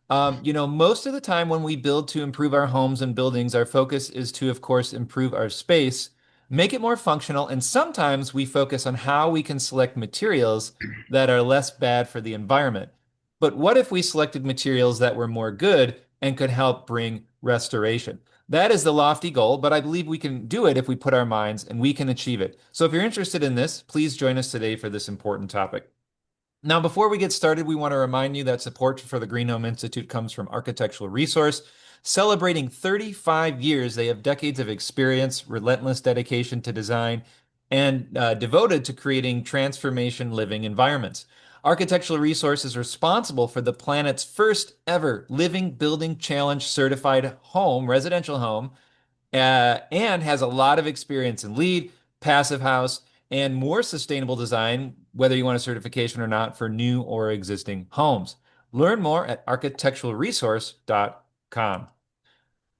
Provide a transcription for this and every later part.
Most of the time when we build to improve our homes and buildings, our focus is to, of course, improve our space, make it more functional, and sometimes we focus on how we can select materials that are less bad for the environment. But what if we selected materials that were more good and could help bring restoration? That is the lofty goal, but I believe we can do it if we put our minds and we can achieve it. So if you're interested in this, please join us today for this important topic. Now, before we get started, we want to remind you that support for the Green Home Institute comes from Architectural Resource. Celebrating 35 years, they have decades of experience, relentless dedication to design, and devoted to creating transformation living environments. Architectural Resource is responsible for the planet's first ever Living Building Challenge certified home, residential home, and has a lot of experience in LEED, passive house, and more sustainable design, whether you want a certification or not, for new or existing homes. Learn more at architecturalresource.com.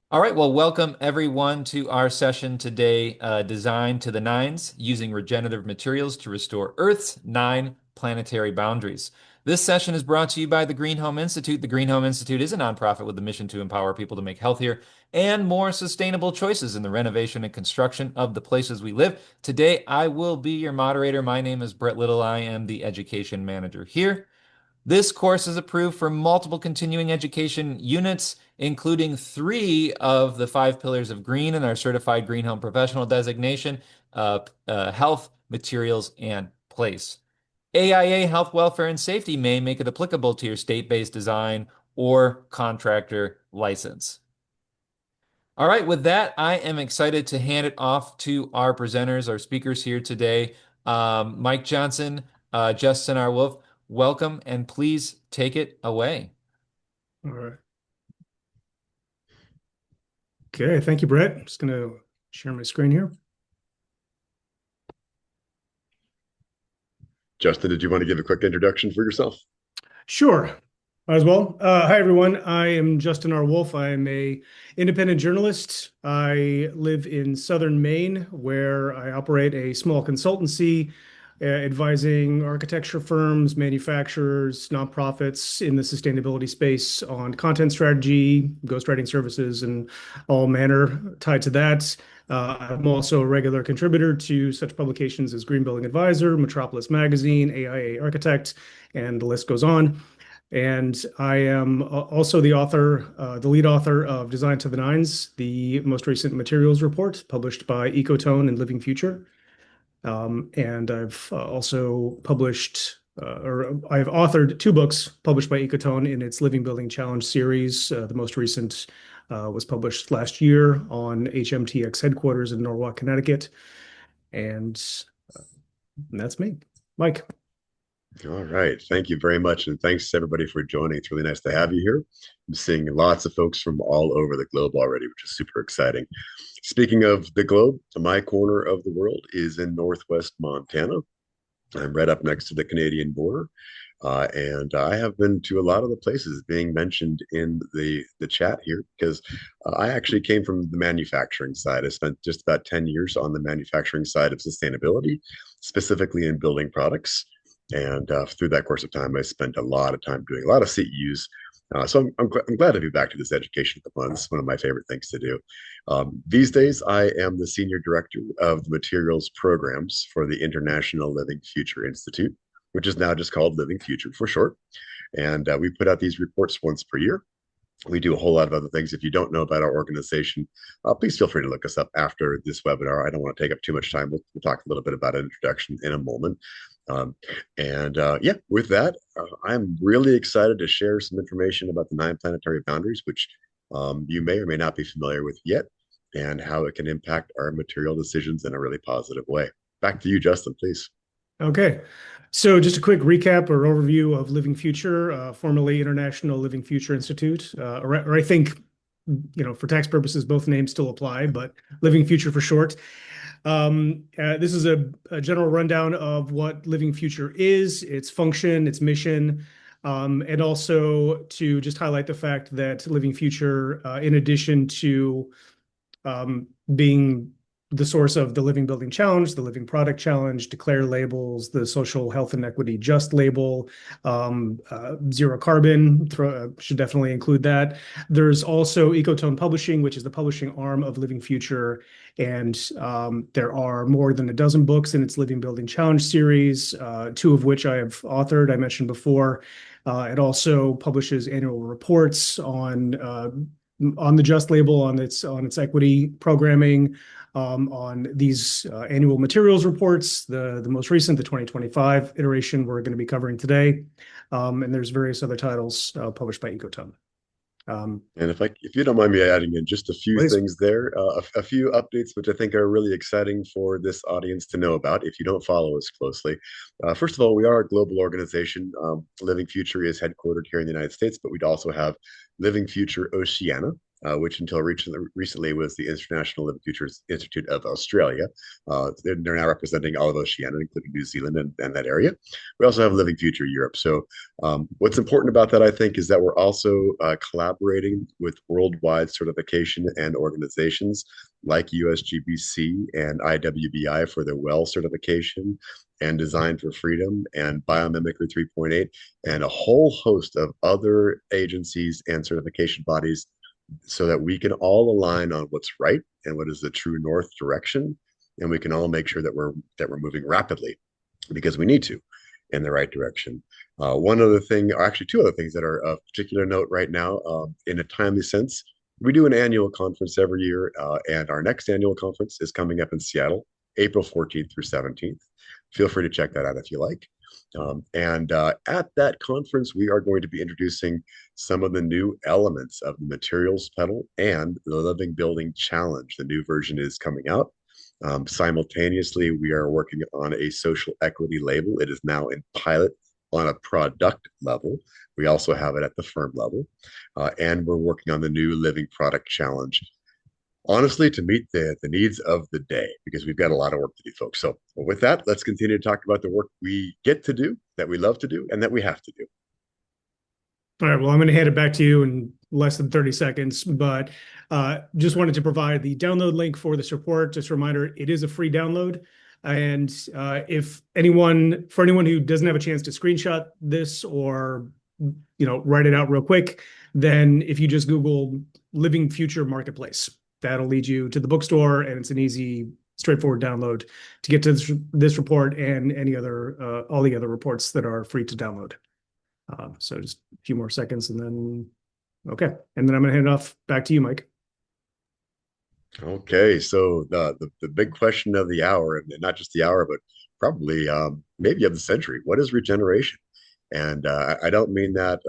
All right, well, welcome everyone to our session today, Design to the Nines, using regenerative materials to restore Earth's 9 planetary boundaries. This session is brought to you by the Green Home Institute. The Green Home Institute is a nonprofit with the mission to empower people to make healthier and more sustainable choices in the renovation and construction of the places we live. Today, I will be your moderator. My name is Brett Little. I am the education manager here. This course is approved for multiple continuing education units, including 3 of the 5 pillars of green and our certified green home professional designation, health, materials, and place. AIA Health, Welfare, and Safety may make it applicable to your state-based design or contractor license. All right, with that, I am excited to hand it off to our presenters, our speakers here today. Mike Johnson, Justin R. Wolf, welcome, and please take it away. All right. Okay, thank you, Brett. I'm just going to share my screen here. Justin, did you want to give a quick introduction for yourself? Sure, as well. Hi, everyone. I am Justin R. Wolf. I am a independent journalist. I live in southern Maine, where I operate a small consultancy advising architecture firms, manufacturers, nonprofits in the sustainability space on content strategy, ghostwriting services, and all manner tied to that. I'm also a regular contributor to such publications as Green Building Advisor, Metropolis Magazine, AIA Architect, and the list goes on. And I am also the author, the lead author of Design to the Nines, the most recent materials report published by Ecotone and Living Future. And I've also published, or I've authored 2 books published by Ecotone in its Living Building Challenge series. The most recent was published last year on HMTX headquarters in Norwalk, Connecticut. And that's me. Mike. All right. Thank you very much. And thanks to everybody for joining. It's really nice to have you here. I'm seeing lots of folks from all over the globe already, which is super exciting. Speaking of the globe, my corner of the world is in Northwest Montana. I'm right up next to the Canadian border. And I have been to a lot of the places being mentioned in the chat here because I actually came from the manufacturing side. I spent just about 10 years on the manufacturing side of sustainability, specifically in building products. And through that course of time, I spent a lot of time doing a lot of CEUs. So I'm glad to be back to this education component. It's one of my favorite things to do. These days, I am the senior director of the materials programs for the International Living Future Institute, which is now just called Living Future for short. And we put out these reports once per year. We do a whole lot of other things. If you don't know about our organization, please feel free to look us up after this webinar. I don't want to take up too much time. We'll talk a little bit about an introduction in a moment. Yeah, with that, I'm really excited to share some information about the 9 planetary boundaries, which you may or may not be familiar with yet, and how it can impact our material decisions in a really positive way. Back to you, Justin, please. Okay. So just a quick recap or overview of Living Future, formerly International Living Future Institute, or I think, for tax purposes, both names still apply, but Living Future for short. This is a general rundown of what Living Future is, its function, its mission, and also to just highlight the fact that Living Future, in addition to being the source of the Living Building Challenge, the Living Product Challenge, Declare labels, the Social Health and Equity Just label, Zero Carbon, should definitely include that. There's also Ecotone Publishing, which is the publishing arm of Living Future. And there are more than a dozen books in its Living Building Challenge series, two of which I have authored, I mentioned before. It also publishes annual reports on the Just label, on its equity programming, on these annual materials reports, the most recent, the 2025 iteration we're going to be covering today. And there's various other titles published by Ecotone. And if you don't mind me adding in just a few Please. things there, a few updates which I think are really exciting for this audience to know about if you don't follow us closely. First of all, we are a global organization. Living Future is headquartered here in the United States, but we'd also have Living Future Oceania, which until recently was the International Living Futures Institute of Australia. They're now representing all of Oceania, including New Zealand and that area. We also have Living Future Europe. So what's important about that, I think, is that we're also collaborating with worldwide certification and organizations like USGBC and IWBI for their WELL certification, and Design for Freedom, and Biomimicry 3.8, and a whole host of other agencies and certification bodies, so that we can all align on what's right and what is the true north direction, and we can all make sure that we're moving rapidly, because we need to, in the right direction. One other thing, or actually two other things that are of particular note right now, in a timely sense, we do an annual conference every year, and our next annual conference is coming up in Seattle, April 14th through 17th. Feel free to check that out if you like. At that conference, we are going to be introducing some of the new elements of the materials pedal and the Living Building Challenge. The new version is coming out. Simultaneously, we are working on a social equity label. It is now in pilot on a product level. We also have it at the firm level. And we're working on the new Living Product Challenge, honestly, to meet the needs of the day, because we've got a lot of work to do, folks. So with that, let's continue to talk about the work we get to do, that we love to do, and that we have to do. All right, well, I'm going to hand it back to you in less than 30 seconds, but just wanted to provide the download link for this report. Just a reminder, it is a free download. And for anyone who doesn't have a chance to screenshot this or, write it out real quick, then if you just Google Living Future Marketplace, that'll lead you to the bookstore, and it's an easy, straightforward download to get to this report and all the other reports that are free to download. So just a few more seconds, and then, okay. And then I'm going to hand it off back to you, Mike. Okay, so the big question of the hour, and not just the hour, but probably maybe of the century: what is regeneration? And I don't mean that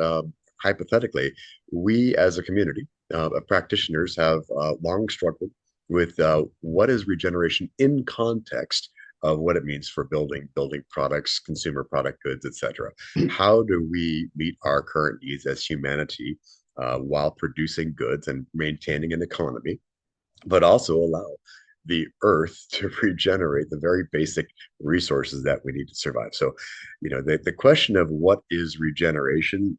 hypothetically. We, as a community of practitioners, have long struggled with what is regeneration in context of what it means for building products, consumer product goods, etc. How do we meet our current needs as humanity while producing goods and maintaining an economy, but also allow the earth to regenerate the very basic resources that we need to survive? So, the question of what is regeneration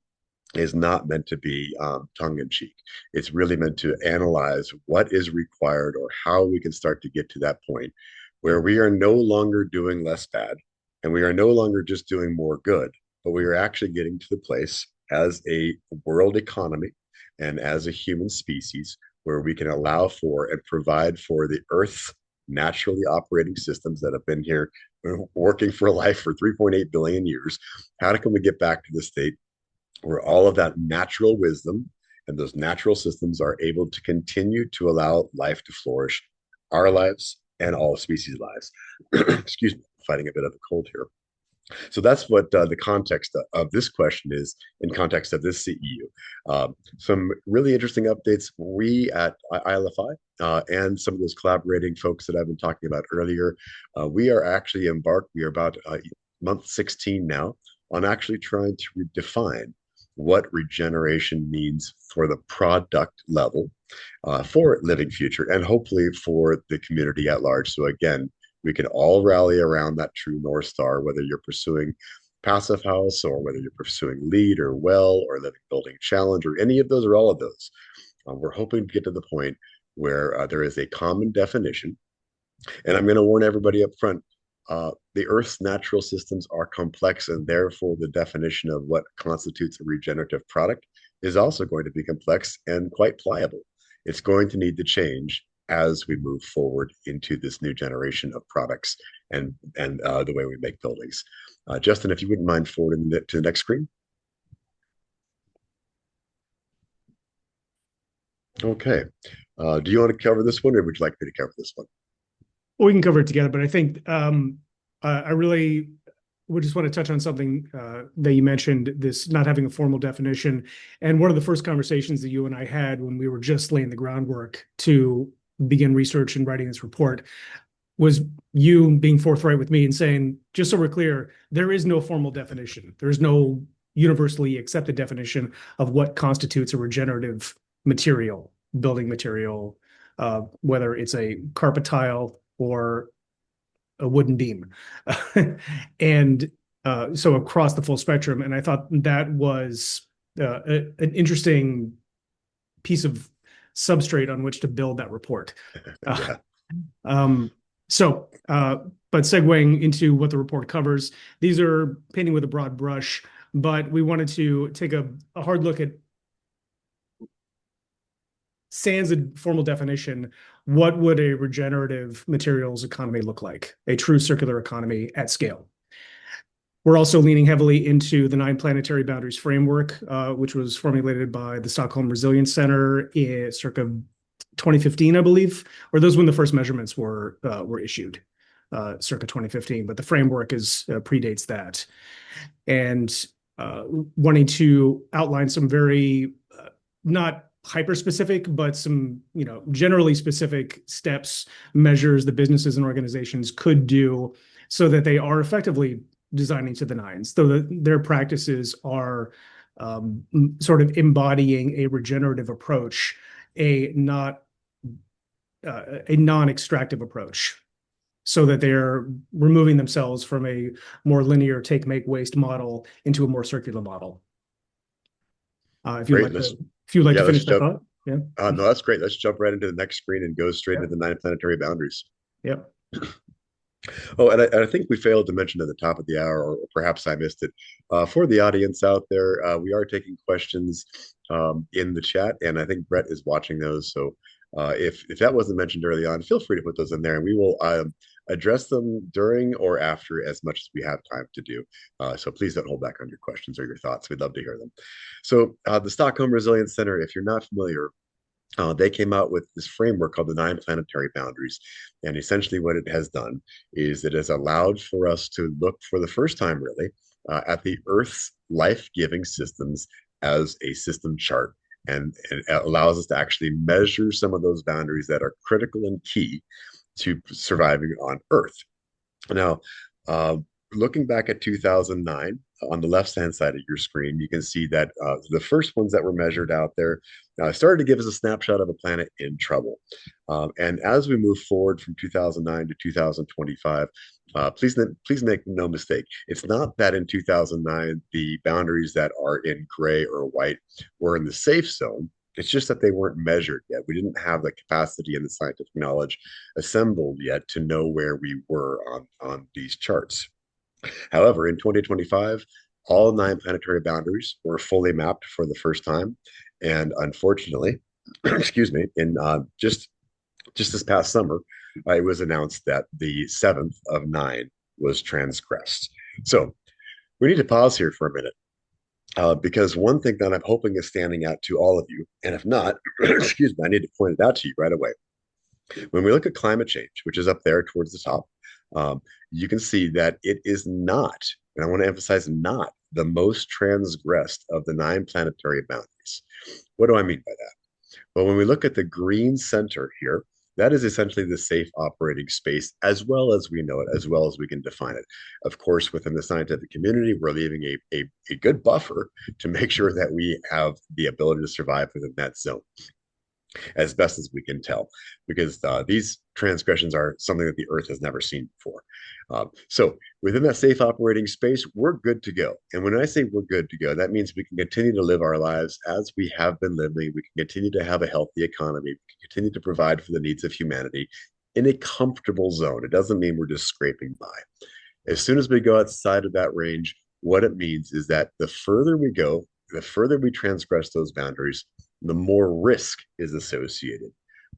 is not meant to be tongue-in-cheek. It's really meant to analyze what is required, or how we can start to get to that point where we are no longer doing less bad, and we are no longer just doing more good, but we are actually getting to the place as a world economy and as a human species where we can allow for and provide for the Earth's naturally operating systems that have been here working for life for 3.8 billion years. How can we get back to the state where all of that natural wisdom and those natural systems are able to continue to allow life to flourish, our lives and all species' lives? Excuse me, fighting a bit of a cold here. So that's what the context of this question is in context of this CEU. Some really interesting updates. We at ILFI and some of those collaborating folks that I've been talking about earlier, we are actually embarked, we are about month 16 now, on actually trying to redefine what regeneration means for the product level, for Living Future, and hopefully for the community at large. So again, we can all rally around that true North Star, whether you're pursuing Passive House, or whether you're pursuing LEAD or WELL or Living Building Challenge, or any of those or all of those. We're hoping to get to the point where there is a common definition And I'm going to warn everybody up front. The Earth's natural systems are complex, and therefore the definition of what constitutes a regenerative product is also going to be complex and quite pliable. It's going to need to change as we move forward into this new generation of products and the way we make buildings. Justin, if you wouldn't mind forwarding it to the next screen. Okay. Do you want to cover this one, or would you like me to cover this one? Well, we can cover it together, but I think I really would just want to touch on something that you mentioned, this not having a formal definition. And one of the first conversations that you and I had when we were just laying the groundwork to begin research and writing this report was you being forthright with me and saying, just so we're clear, there is no formal definition. There's no universally accepted definition of what constitutes a regenerative material, building material, whether it's a carpet tile or a wooden beam. And so across the full spectrum. And I thought that was an interesting piece of substrate on which to build that report. Yeah. But segueing into what the report covers, these are painting with a broad brush, but we wanted to take a hard look at, sans a formal definition, what would a regenerative materials economy look like? A true circular economy at scale. We're also leaning heavily into the 9 planetary boundaries framework, which was formulated by the Stockholm Resilience Center in circa 2015, I believe, or those when the first measurements were issued, circa 2015. But the framework predates that, and wanting to outline some very not hyper-specific, but some generally specific steps, measures that businesses and organizations could do so that they are effectively designing to the nines, so that their practices are sort of embodying a regenerative approach, a non-extractive approach, so that they're removing themselves from a more linear take, make, waste model into a more circular model. If you'd Great. like to finish that thought. Yeah. No, that's great. Let's jump right into the next screen and go straight into the 9 planetary boundaries. Yep. Oh, and I think we failed to mention at the top of the hour, or perhaps I missed it. For the audience out there, we are taking questions in the chat, and I think Brett is watching those. So if that wasn't mentioned early on, feel free to put those in there, and we will address them during or after as much as we have time to do. So please don't hold back on your questions or your thoughts. We'd love to hear them. So the Stockholm Resilience Center, if you're not familiar, they came out with this framework called the 9 planetary boundaries. And essentially what it has done is it has allowed for us to look for the first time, really, at the Earth's life-giving systems as a system chart. And it allows us to actually measure some of those boundaries that are critical and key to surviving on Earth. Now, looking back at 2009, on the left-hand side of your screen, you can see that the first ones that were measured out there started to give us a snapshot of a planet in trouble. And as we move forward from 2009 to 2025, please make no mistake. It's not that in 2009, the boundaries that are in gray or white were in the safe zone. It's just that they weren't measured yet. We didn't have the capacity and the scientific knowledge assembled yet to know where we were on these charts. However, in 2025, all 9 planetary boundaries were fully mapped for the first time. And unfortunately, excuse me, in just this past summer, it was announced that the 7th of 9 was transgressed. So we need to pause here for a minute, because one thing that I'm hoping is standing out to all of you, and if not, excuse me, I need to point it out to you right away. When we look at climate change, which is up there towards the top, you can see that it is not, and I want to emphasize not, the most transgressed of the 9 planetary boundaries. What do I mean by that? Well, when we look at the green center here, that is essentially the safe operating space as well as we know it, as well as we can define it. Of course, within the scientific community, we're leaving a good buffer to make sure that we have the ability to survive within that zone as best as we can tell, because these transgressions are something that the Earth has never seen before. So within that safe operating space, we're good to go. And when I say we're good to go, that means we can continue to live our lives as we have been living. We can continue to have a healthy economy. We can continue to provide for the needs of humanity, in a comfortable zone. It doesn't mean we're just scraping by. As soon as we go outside of that range, what it means is that the further we go, the further we transgress those boundaries, the more risk is associated.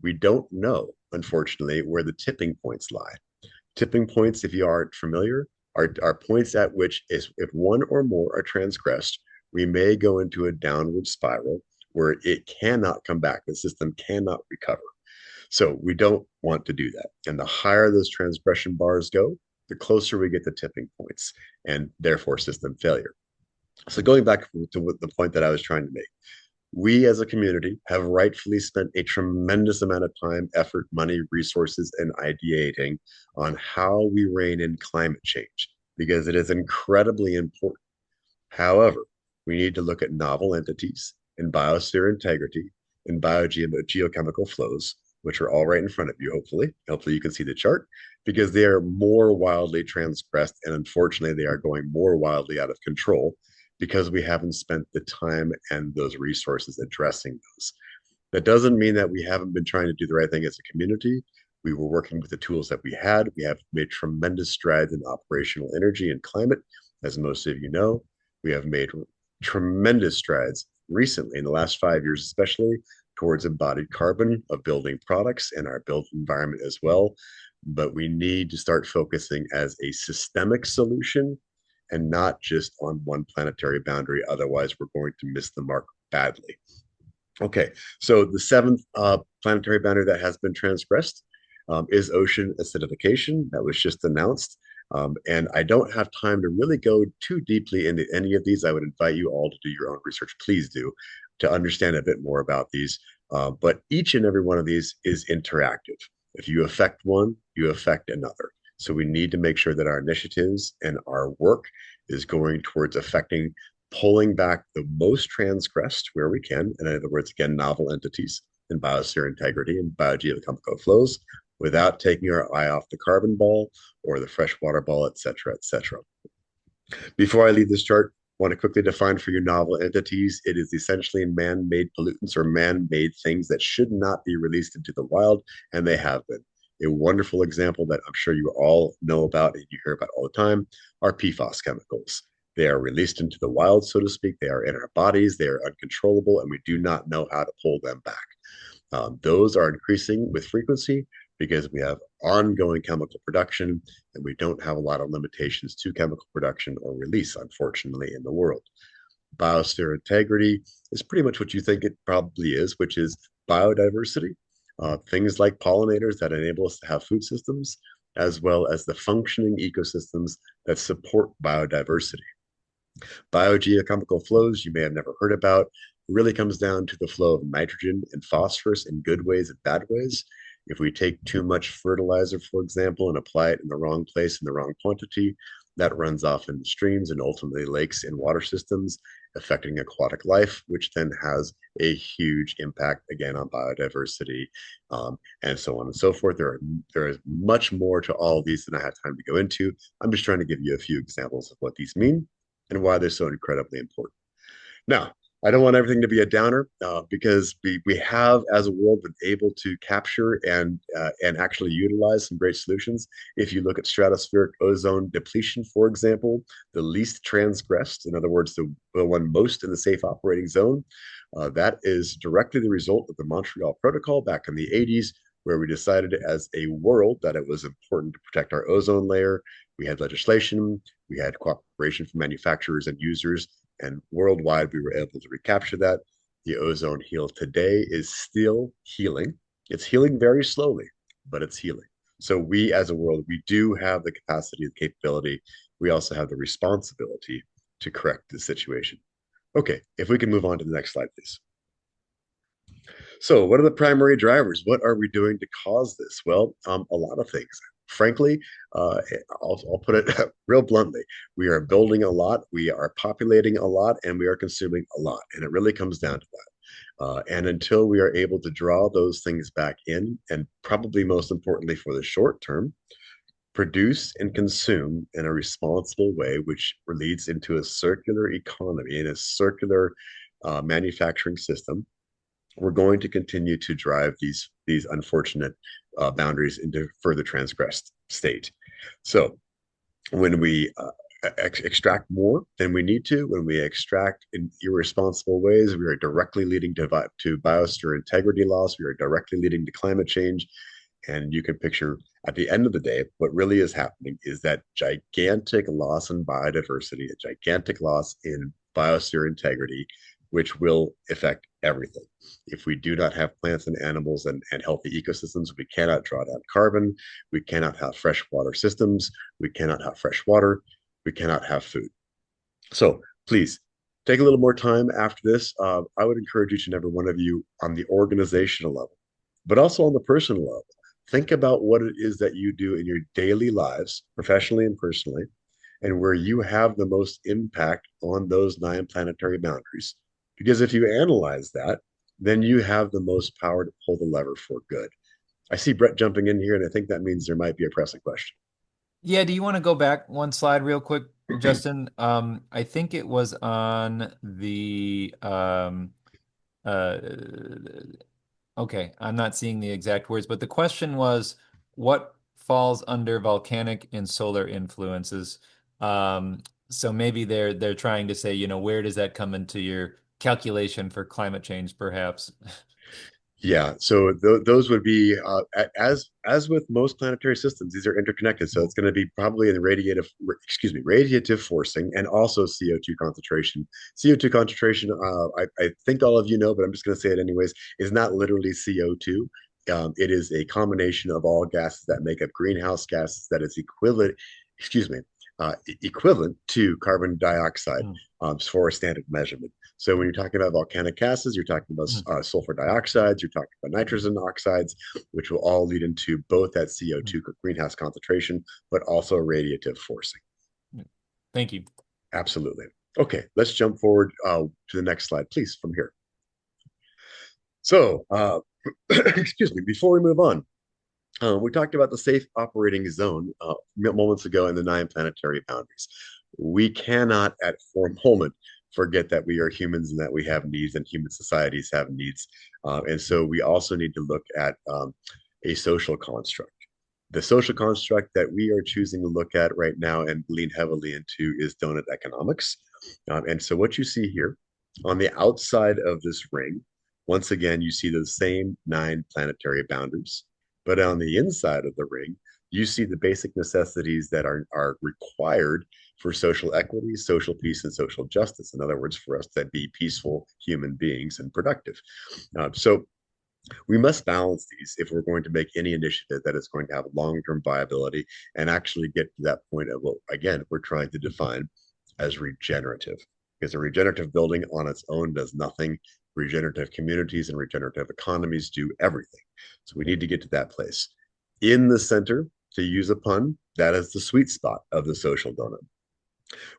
We don't know, unfortunately, where the tipping points lie. Tipping points, if you aren't familiar, are points at which, if one or more are transgressed, we may go into a downward spiral where it cannot come back. The system cannot recover. So we don't want to do that. And the higher those transgression bars go, the closer we get to tipping points and therefore system failure. So going back to the point that I was trying to make, we as a community have rightfully spent a tremendous amount of time, effort, money, resources, and ideating on how we rein in climate change because it is incredibly important. However, we need to look at novel entities and biosphere integrity and biogeochemical flows, which are all right in front of you, hopefully. Hopefully you can see the chart because they are more wildly transgressed and unfortunately they are going more wildly out of control because we haven't spent the time and those resources addressing those. That doesn't mean that we haven't been trying to do the right thing as a community. We were working with the tools that we had. We have made tremendous strides in operational energy and climate, as most of you know. We have made tremendous strides recently in the last 5 years, especially towards embodied carbon of building products and our built environment as well. But we need to start focusing as a systemic solution and not just on one planetary boundary. Otherwise, we're going to miss the mark badly. Okay, so the seventh planetary boundary that has been transgressed is ocean acidification. That was just announced. And I don't have time to really go too deeply into any of these. I would invite you all to do your own research. Please do, to understand a bit more about these. But each and every one of these is interactive. If you affect one, you affect another. So we need to make sure that our initiatives and our work is going towards affecting pulling back the most transgressed where we can. In other words, again, novel entities and biosphere integrity and biogeochemical flows without taking our eye off the carbon ball or the freshwater ball, et cetera, et cetera. Before I leave this chart, I want to quickly define for you novel entities. It is essentially man-made pollutants or man-made things that should not be released into the wild, and they have been. A wonderful example that I'm sure you all know about and you hear about all the time are PFAS chemicals. They are released into the wild, so to speak. They are in our bodies. They are uncontrollable, and we do not know how to pull them back. Those are increasing with frequency because we have ongoing chemical production and we don't have a lot of limitations to chemical production or release, unfortunately, in the world. Biosphere integrity is pretty much what you think it probably is, which is biodiversity. Things like pollinators that enable us to have food systems, as well as the functioning ecosystems that support biodiversity. Biogeochemical flows you may have never heard about. It really comes down to the flow of nitrogen and phosphorus in good ways and bad ways. If we take too much fertilizer, for example, and apply it in the wrong place in the wrong quantity, that runs off into streams and ultimately lakes and water systems, affecting aquatic life, which then has a huge impact again on biodiversity, and so on and so forth. There is much more to all of these than I have time to go into. I'm just trying to give you a few examples of what these mean and why they're so incredibly important. Now, I don't want everything to be a downer because we have, as a world, been able to capture and actually utilize some great solutions. If you look at stratospheric ozone depletion, for example, the least transgressed, in other words, the one most in the safe operating zone, that is directly the result of the Montreal Protocol back in the 80s, where we decided as a world that it was important to protect our ozone layer. We had legislation, we had cooperation from manufacturers and users, and worldwide, we were able to recapture that. The ozone heal today is still healing. It's healing very slowly, but it's healing. So we as a world, we do have the capacity, the capability. We also have the responsibility to correct the situation. Okay, if we can move on to the next slide, please. So what are the primary drivers? What are we doing to cause this? Well, a lot of things. Frankly, I'll put it real bluntly. We are building a lot, we are populating a lot, and we are consuming a lot. And it really comes down to that. And until we are able to draw those things back in, and probably most importantly for the short term, produce and consume in a responsible way, which leads into a circular economy and a circular manufacturing system, we're going to continue to drive these unfortunate boundaries into further transgressed state. So when we extract more than we need to, when we extract in irresponsible ways, we are directly leading to biosphere integrity loss. We are directly leading to climate change. And you can picture at the end of the day, what really is happening is that gigantic loss in biodiversity, a gigantic loss in biosphere integrity, which will affect everything. If we do not have plants and animals and healthy ecosystems, we cannot draw down carbon. We cannot have freshwater systems. We cannot have fresh water. We cannot have food. So please take a little more time after this. I would encourage each and every one of you on the organizational level, but also on the personal level. Think about what it is that you do in your daily lives, professionally and personally, and where you have the most impact on those 9 planetary boundaries. Because if you analyze that, then you have the most power to pull the lever for good. I see Brett jumping in here, and I think that means there might be a pressing question. Yeah, do you want to go back one slide real quick, Justin? I think it was on the uh okay, I'm not seeing the exact words, but the question was what falls under volcanic and solar influences? So maybe they're trying to say, where does that come into your calculation for climate change, perhaps? Yeah, so those would be as with most planetary systems, these are interconnected. So it's going to be probably in the radiative forcing and also CO2 concentration. CO2 concentration, I think all of you know, but I'm just going to say it anyways, is not literally CO2. It is a combination of all gases that make up greenhouse gases that is excuse me, equivalent to carbon dioxide Mm, for a standard measurement. So when you're talking about volcanic gases, you're talking about mm, sulfur dioxides, you're talking about nitrogen oxides, which will all lead into both that mm, CO2 greenhouse concentration, but also radiative forcing. mm. Thank you. Absolutely. Okay, let's jump forward to the next slide, please, from here. So, excuse me, before we move on, we talked about the safe operating zone moments ago in the 9 planetary boundaries. We cannot, for a moment, forget that we are humans and that we have needs and human societies have needs. And so we also need to look at a social construct. The social construct that we are choosing to look at right now and lean heavily into is donut economics. And so what you see here on the outside of this ring, once again, you see the same 9 planetary boundaries. But on the inside of the ring, you see the basic necessities that are required for social equity, social peace, and social justice. In other words, for us to be peaceful human beings and productive. So we must balance these if we're going to make any initiative that is going to have long-term viability and actually get to that point of what, again, we're trying to define as regenerative. Because a regenerative building on its own does nothing. Regenerative communities and regenerative economies do everything. So we need to get to that place. In the center, to use a pun, that is the sweet spot of the social donut.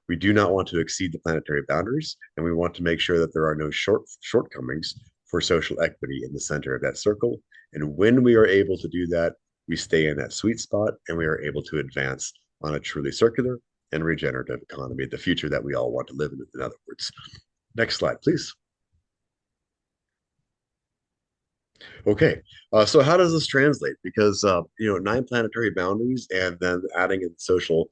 We do not want to exceed the planetary boundaries, and we want to make sure that there are no shortcomings for social equity in the center of that circle. And when we are able to do that, we stay in that sweet spot and we are able to advance on a truly circular and regenerative economy, the future that we all want to live in other words. Next slide, please. Okay, so how does this translate? Because 9 planetary boundaries and then adding in social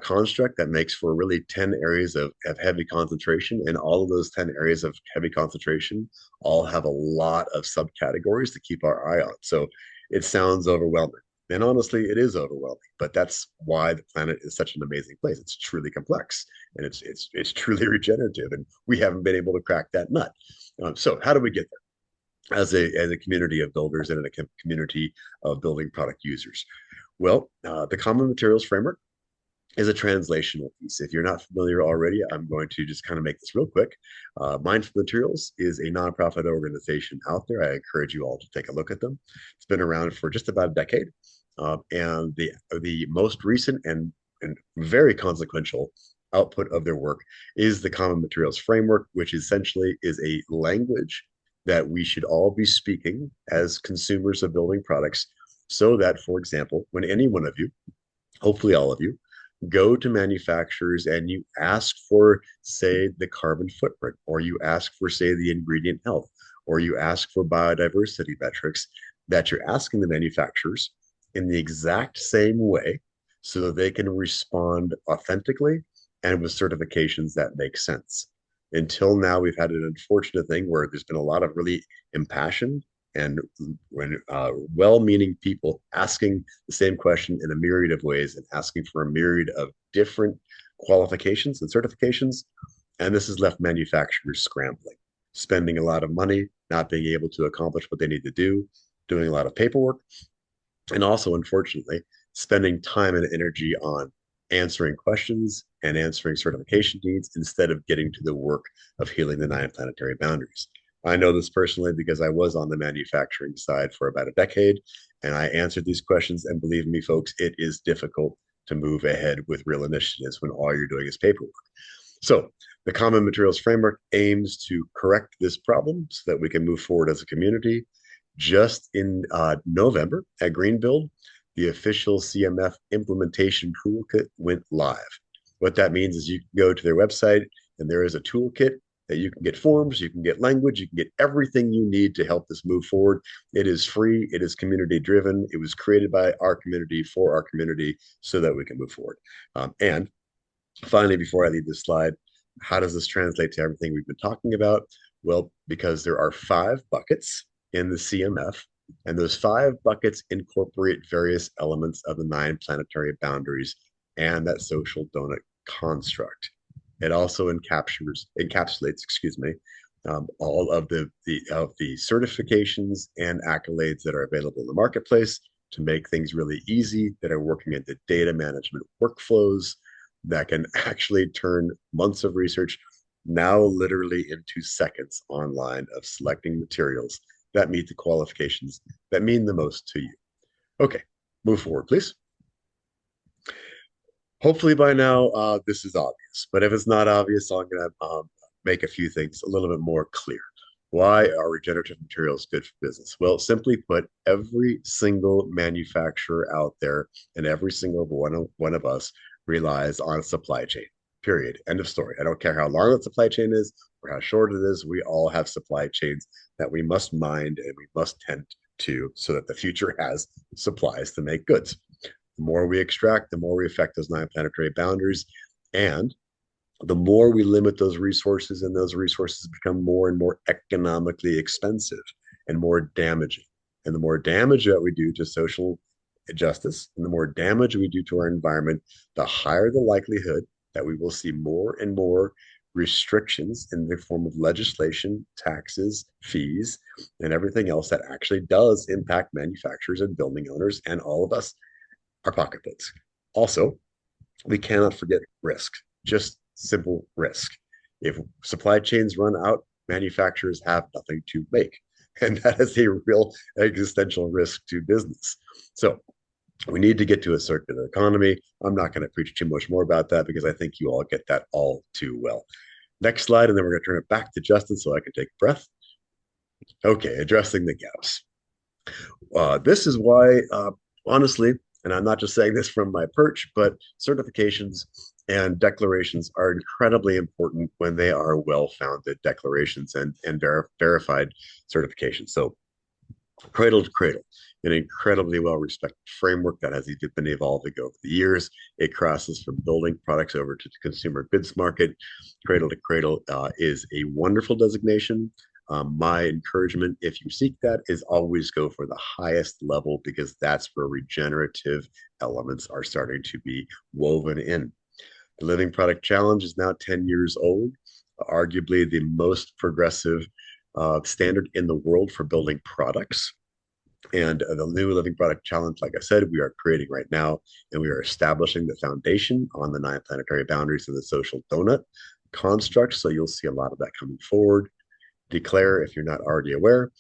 construct that makes for really 10 areas of heavy concentration, and all of those 10 areas of heavy concentration all have a lot of subcategories to keep our eye on. So it sounds overwhelming, and honestly, it is overwhelming. But that's why the planet is such an amazing place. It's truly complex, and it's truly regenerative, and we haven't been able to crack that nut. So how do we get there? As a community of builders and a community of building product users? Well, the Common Materials Framework is a translational piece. If you're not familiar already, I'm going to just kind of make this real quick. Mindful Materials is a nonprofit organization out there. I encourage you all to take a look at them. It's been around for just about a decade, and the most recent and very consequential output of their work is the Common Materials Framework, which essentially is a language that we should all be speaking as consumers of building products, so that, for example, when any one of you, hopefully all of you, go to manufacturers and you ask for, say, the carbon footprint, or you ask for, say, the ingredient health, or you ask for biodiversity metrics, that you're asking the manufacturers in the exact same way so that they can respond authentically and with certifications that make sense. Until now, we've had an unfortunate thing where there's been a lot of really impassioned and well-meaning people asking the same question in a myriad of ways and asking for a myriad of different qualifications and certifications. And this has left manufacturers scrambling, spending a lot of money, not being able to accomplish what they need to do, doing a lot of paperwork, and also, unfortunately, spending time and energy on answering questions and answering certification needs instead of getting to the work of healing the 9 planetary boundaries. I know this personally because I was on the manufacturing side for about a decade, and I answered these questions. And believe me, folks, it is difficult to move ahead with real initiatives when all you're doing is paperwork. So the Common Materials Framework aims to correct this problem so that we can move forward as a community. Just in November at Greenbuild, the official CMF implementation toolkit went live. What that means is you can go to their website and there is a toolkit that you can get forms, you can get language, you can get everything you need to help this move forward. It is free, it is community driven, it was created by our community for our community so that we can move forward. And finally, before I leave this slide, how does this translate to everything we've been talking about? Well, because there are 5 buckets in the CMF, and those 5 buckets incorporate various elements of the 9 planetary boundaries and that social donut construct. It also encapsulates, all of the certifications and accolades that are available in the marketplace to make things really easy, that are working into data management workflows that can actually turn months of research now literally into seconds online of selecting materials that meet the qualifications that mean the most to you. Okay, move forward, please. Hopefully by now, this is obvious, but if it's not obvious, I'm going to make a few things a little bit more clear. Why are regenerative materials good for business? Well, simply put, every single manufacturer out there and every single one of us relies on a supply chain, period. End of story. I don't care how long the supply chain is or how short it is. We all have supply chains that we must mind and we must tend to so that the future has supplies to make goods. The more we extract, the more we affect those 9 planetary boundaries. And the more we limit those resources, and those resources become more and more economically expensive and more damaging. And the more damage that we do to social justice and the more damage we do to our environment, the higher the likelihood that we will see more and more restrictions in the form of legislation, taxes, fees, and everything else that actually does impact manufacturers and building owners and all of us, our pocketbooks. Also, we cannot forget risk, just simple risk. If supply chains run out, manufacturers have nothing to make. And that is a real existential risk to business. So we need to get to a circular economy. I'm not going to preach too much more about that because I think you all get that all too well. Next slide, and then we're going to turn it back to Justin so I can take a breath. Okay, addressing the gaps. This is why, honestly, and I'm not just saying this from my perch, but certifications and declarations are incredibly important when they are well-founded declarations and verified certifications. So cradle to cradle, an incredibly well-respected framework that has been evolving over the years. It crosses from building products over to the consumer goods market. Cradle to cradle is a wonderful designation. My encouragement, if you seek that, is always go for the highest level because that's where regenerative elements are starting to be woven in. The Living Product Challenge is now 10 years old, arguably the most progressive standard in the world for building products. And the new Living Product Challenge, like I said, we are creating right now, and we are establishing the foundation on the 9 planetary boundaries of the social donut construct. So you'll see a lot of that coming forward. Declare, if you're not already aware,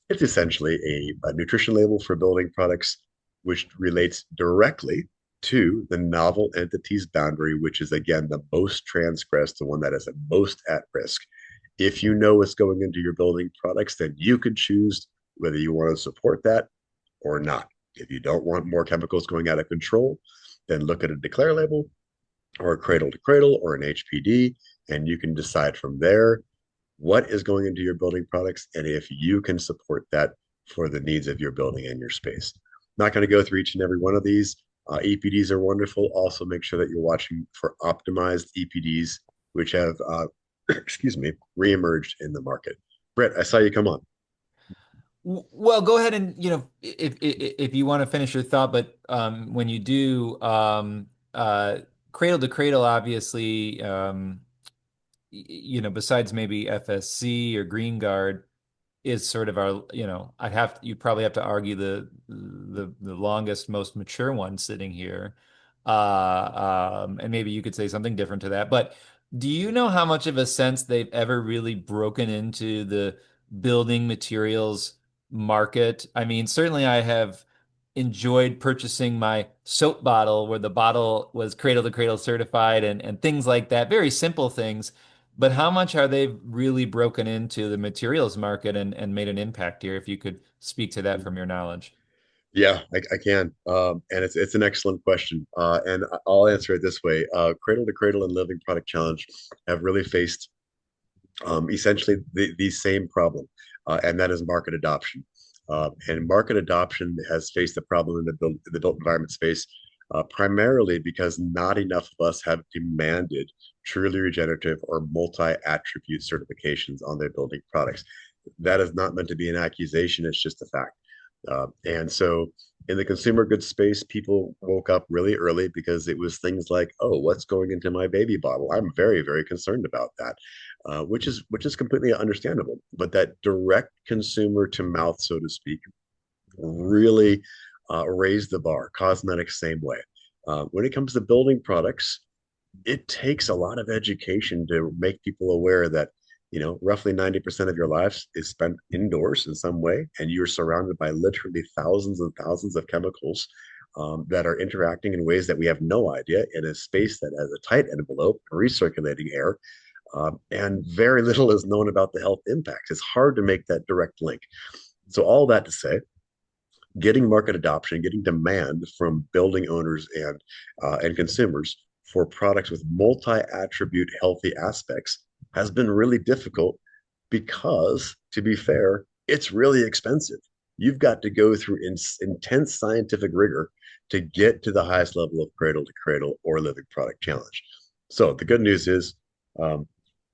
it's essentially a nutrition label for building products, which relates directly to the novel entities boundary, which is, again, the most transgressed, the one that is the most at risk. If you know what's going into your building products, then you can choose whether you want to support that or not. If you don't want more chemicals going out of control, then look at a declare label or a cradle to cradle or an HPD, and you can decide from there. what is going into your building products, and if you can support that for the needs of your building and your space. Not going to go through each and every one of these. EPDs are wonderful. Also, make sure that you're watching for optimized EPDs, which have, excuse me, reemerged in the market. Brett, I saw you come on. Well, go ahead and, if you want to finish your thought, but when you do, cradle to cradle, obviously, besides maybe FSC or Green Guard, is sort of our, you probably have to argue the longest, most mature one sitting here. And maybe you could say something different to that. But do you know how much of a sense they've ever really broken into the building materials market? I mean, certainly I have enjoyed purchasing my soap bottle where the bottle was cradle to cradle certified and things like that, very simple things. But how much are they really broken into the materials market and made an impact here? If you could speak to that from your knowledge. Yeah, I can. And it's an excellent question. And I'll answer it this way. Cradle to Cradle and Living Product Challenge have really faced essentially the same problem, and that is market adoption. And market adoption has faced the problem in the built environment space, primarily because not enough of us have demanded truly regenerative or multi-attribute certifications on their building products. That is not meant to be an accusation, it's just a fact. And so in the consumer goods space, people woke up really early because it was things like, oh, what's going into my baby bottle? I'm very, very concerned about that, which is completely understandable. But that direct consumer to mouth, so to speak, really raised the bar. Cosmetics, same way. When it comes to building products, it takes a lot of education to make people aware that roughly 90% of your life is spent indoors in some way, and you're surrounded by literally thousands and thousands of chemicals that are interacting in ways that we have no idea in a space that has a tight envelope, recirculating air, and very little is known about the health impacts. It's hard to make that direct link. So all that to say, getting market adoption, getting demand from building owners and consumers for products with multi-attribute healthy aspects has been really difficult because, to be fair, it's really expensive. You've got to go through intense scientific rigor to get to the highest level of cradle to cradle or living product challenge. So the good news is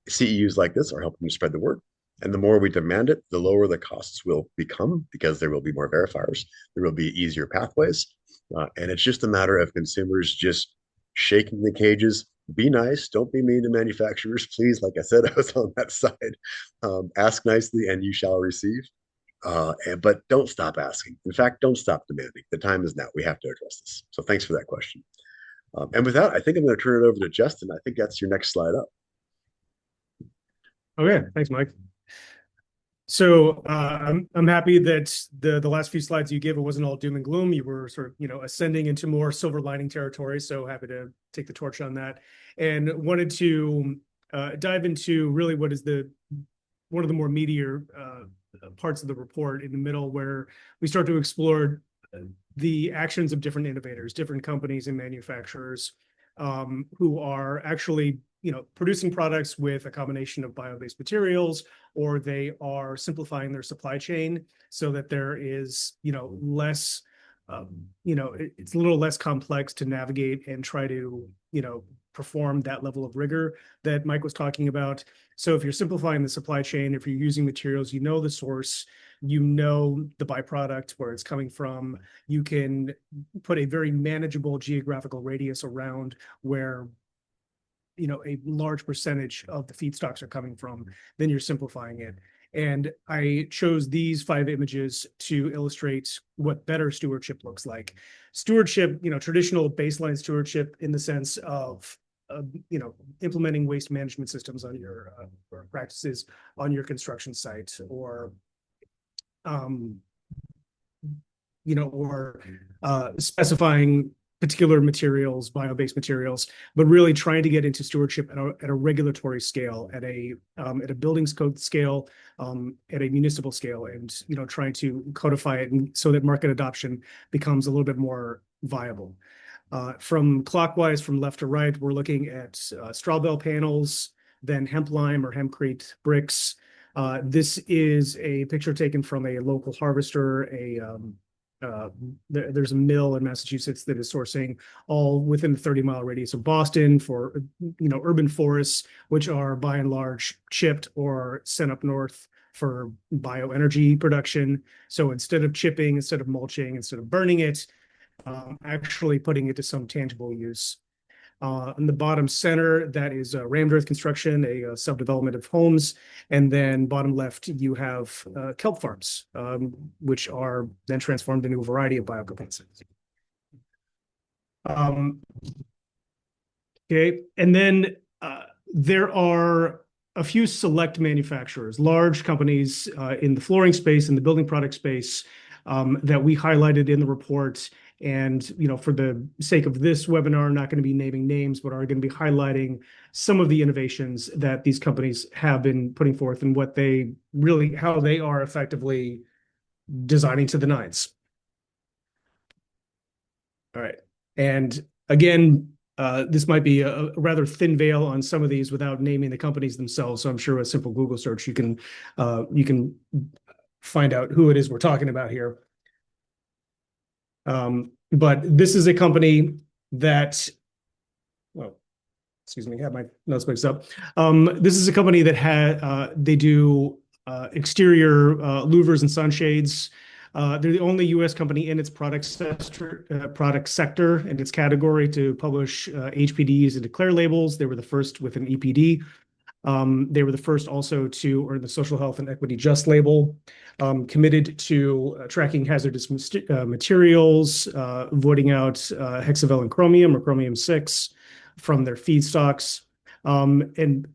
CEUs like this are helping to spread the word. And the more we demand it, the lower the costs will become because there will be more verifiers. There will be easier pathways. And it's just a matter of consumers just shaking the cages. Be nice. Don't be mean to manufacturers, please. Like I said, I was on that side. Ask nicely and you shall receive. But don't stop asking. In fact, don't stop demanding. The time is now. We have to address this. So thanks for that question. And with that, I think I'm going to turn it over to Justin. I think that's your next slide up. Okay, thanks, Mike. So I'm happy that the last few slides you gave, it wasn't all doom and gloom. You were sort of ascending into more silver lining territory. So happy to take the torch on that, and wanted to dive into really what is one of the more meatier parts of the report in the middle, where we start to explore the actions of different innovators, different companies and manufacturers who are actually producing products with a combination of bio-based materials, or they are simplifying their supply chain so that there is, less, it's a little less complex to navigate and try to, perform that level of rigor that Mike was talking about. So if you're simplifying the supply chain, if you're using materials, the source, the byproduct, where it's coming from, you can put a very manageable geographical radius around where a large percentage of the feedstocks are coming from, then you're simplifying it. And I chose these 5 images to illustrate what better stewardship looks like. Stewardship, traditional baseline stewardship in the sense of, implementing waste management systems on your or practices on your construction site, or specifying particular materials, bio-based materials, but really trying to get into stewardship at a regulatory scale, at a buildings code scale, at a municipal scale, and trying to codify it so that market adoption becomes a little bit more viable. From clockwise, from left to right, we're looking at straw bale panels, than hemp lime or hempcrete bricks. This is a picture taken from a local harvester. There's a mill in Massachusetts that is sourcing all within the 30-mile radius of Boston for urban forests, which are by and large chipped or sent up north for bioenergy production. So instead of chipping, instead of mulching, instead of burning it, actually putting it to some tangible use. In the bottom center, that is rammed earth construction, a subdevelopment of homes. And then bottom left, you have kelp farms, which are then transformed into a variety of biocompensants. Okay, and then there are a few select manufacturers, large companies in the flooring space, in the building product space, that we highlighted in the report. And for the sake of this webinar, I'm not going to be naming names, but are going to be highlighting some of the innovations that these companies have been putting forth and how they are effectively designing to the nines. All right. And again, this might be a rather thin veil on some of these without naming the companies themselves. So I'm sure a simple Google search, you can find out who it is we're talking about here. But this is a company that, well, excuse me, I have my notes mixed up. This is a company that they do exterior louvers and sunshades. They're the only U.S. company in its product sector and its category to publish HPDs and declare labels. They were the first with an EPD. They were the first also to earn the Social Health and Equity Just label, committed to tracking hazardous materials, voiding out hexavalent chromium or chromium-6 from their feedstocks, and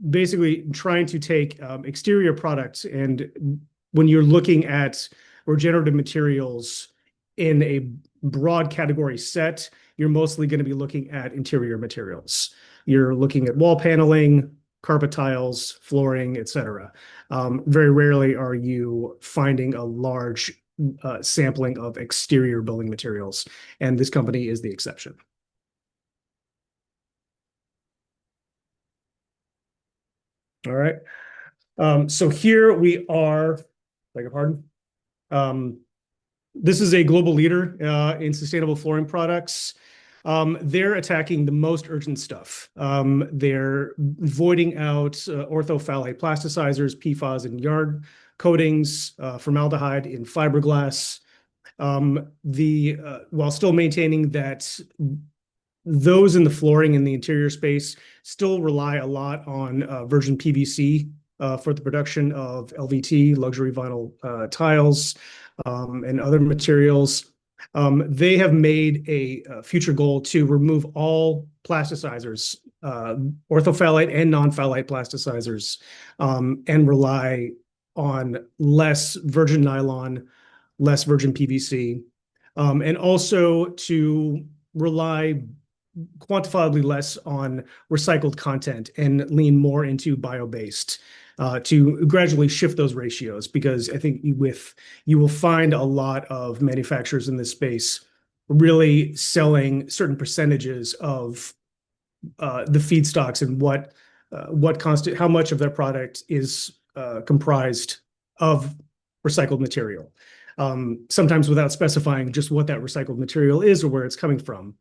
basically trying to take exterior products. And when you're looking at regenerative materials in a broad category set, you're mostly going to be looking at interior materials. You're looking at wall paneling, carpet tiles, flooring, etc. Very rarely are you finding a large sampling of exterior building materials, and this company is the exception. All right. So here we are, beg your pardon. This is a global leader in sustainable flooring products. They're attacking the most urgent stuff. They're voiding out orthophthalate plasticizers, PFAS in yard coatings, formaldehyde in fiberglass, while still maintaining that those in the flooring in the interior space still rely a lot on virgin PVC for the production of LVT, luxury vinyl tiles, and other materials. They have made a future goal to remove all plasticizers, orthophthalate and non-phthalate plasticizers, and rely on less virgin nylon, less virgin PVC, and also to rely quantifiably less on recycled content and lean more into bio-based to gradually shift those ratios, because I think you will find a lot of manufacturers in this space really selling certain percentages of the feedstocks and how much of their product is comprised of recycled material, sometimes without specifying just what that recycled material is or where it's coming from.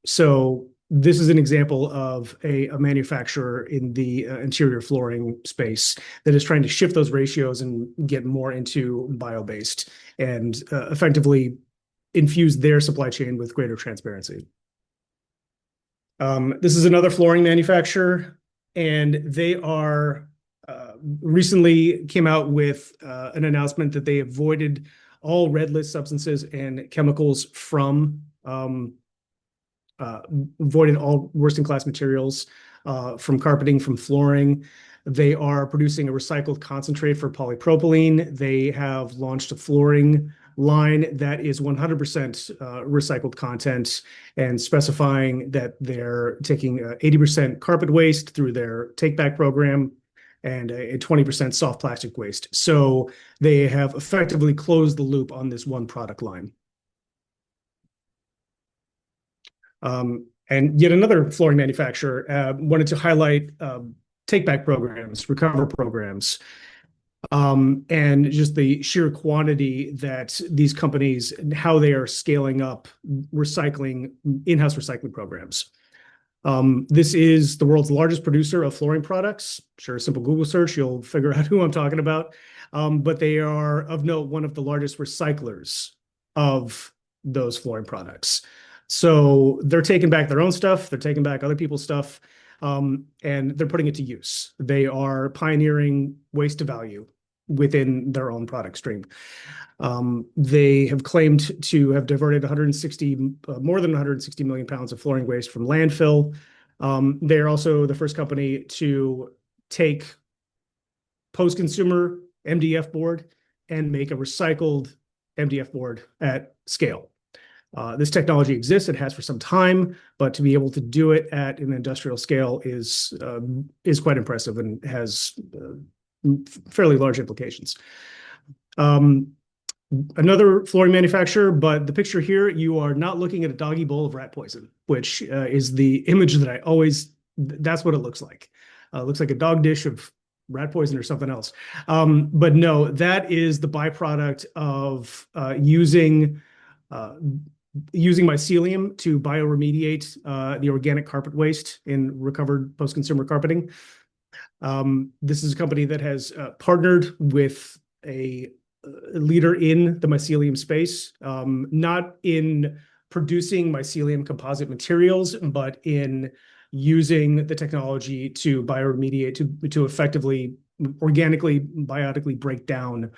So this is an example of a manufacturer in the interior flooring space that is trying to shift those ratios and get more into bio-based and effectively infuse their supply chain with greater transparency. This is another flooring manufacturer, and they are recently came out with an announcement that they avoided all red list substances and chemicals from avoided all worst-in-class materials from carpeting, from flooring. They are producing a recycled concentrate for polypropylene. They have launched a flooring line that is 100% recycled content and specifying that they're taking 80% carpet waste through their take-back program and a 20% soft plastic waste. So they have effectively closed the loop on this one product line. And yet another flooring manufacturer wanted to highlight take back programs, recover programs, and just the sheer quantity that these companies and how they are scaling up recycling, in-house recycling programs. This is the world's largest producer of flooring products. Sure, a simple Google search, you'll figure out who I'm talking about. But they are, of note, one of the largest recyclers of those flooring products. So they're taking back their own stuff, they're taking back other people's stuff, and they're putting it to use. They are pioneering waste to value within their own product stream. They have claimed to have diverted 160, more than 160 million pounds of flooring waste from landfill. They are also the first company to take post-consumer MDF board and make a recycled MDF board at scale. This technology exists, it has for some time, but to be able to do it at an industrial scale is quite impressive and has fairly large implications. Another flooring manufacturer, but the picture here, you are not looking at a doggy bowl of rat poison, which is the image that I always, that's what it looks like. It looks like a dog dish of rat poison or something else. But no, that is the byproduct of using mycelium to bioremediate the organic carpet waste in recovered post-consumer carpeting. This is a company that has partnered with a leader in the mycelium space, not in producing mycelium composite materials, but in using the technology to bioremediate, to effectively organically, biotically break down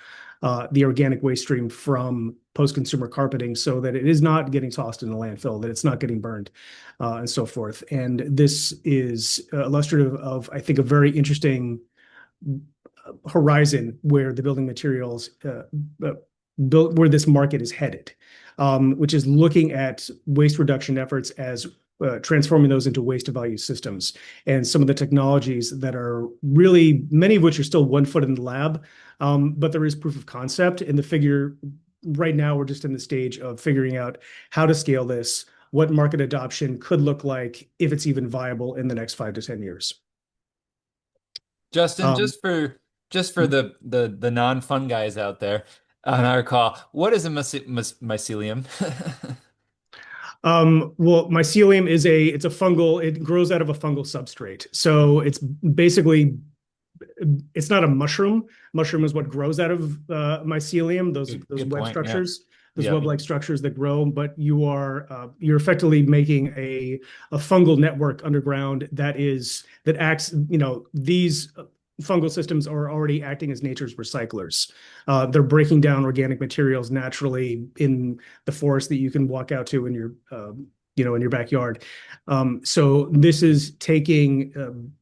the organic waste stream from post-consumer carpeting so that it is not getting tossed in the landfill, that it's not getting burned, and so forth. And this is illustrative of, I think, a very interesting horizon where the building materials where this market is headed, which is looking at waste reduction efforts as transforming those into waste to value systems. And some of the technologies that are really, many of which are still 1 foot in the lab, but there is proof of concept. And the figure right now, we're just in the stage of figuring out how to scale this, what market adoption could look like if it's even viable in the next 5 to 10 years. Justin, Um, just for the non-fun guys out there on our call, what is a mycelium? Well, mycelium is it's a fungal, it grows out of a fungal substrate. So it's basically, it's not a mushroom. Mushroom is what grows out of mycelium, those Good web point. Yeah. structures, those Yeah. web-like structures that grow, but you're effectively making a fungal network underground that acts, these fungal systems are already acting as nature's recyclers. They're breaking down organic materials naturally in the forest that you can walk out to in your in your backyard. So this is taking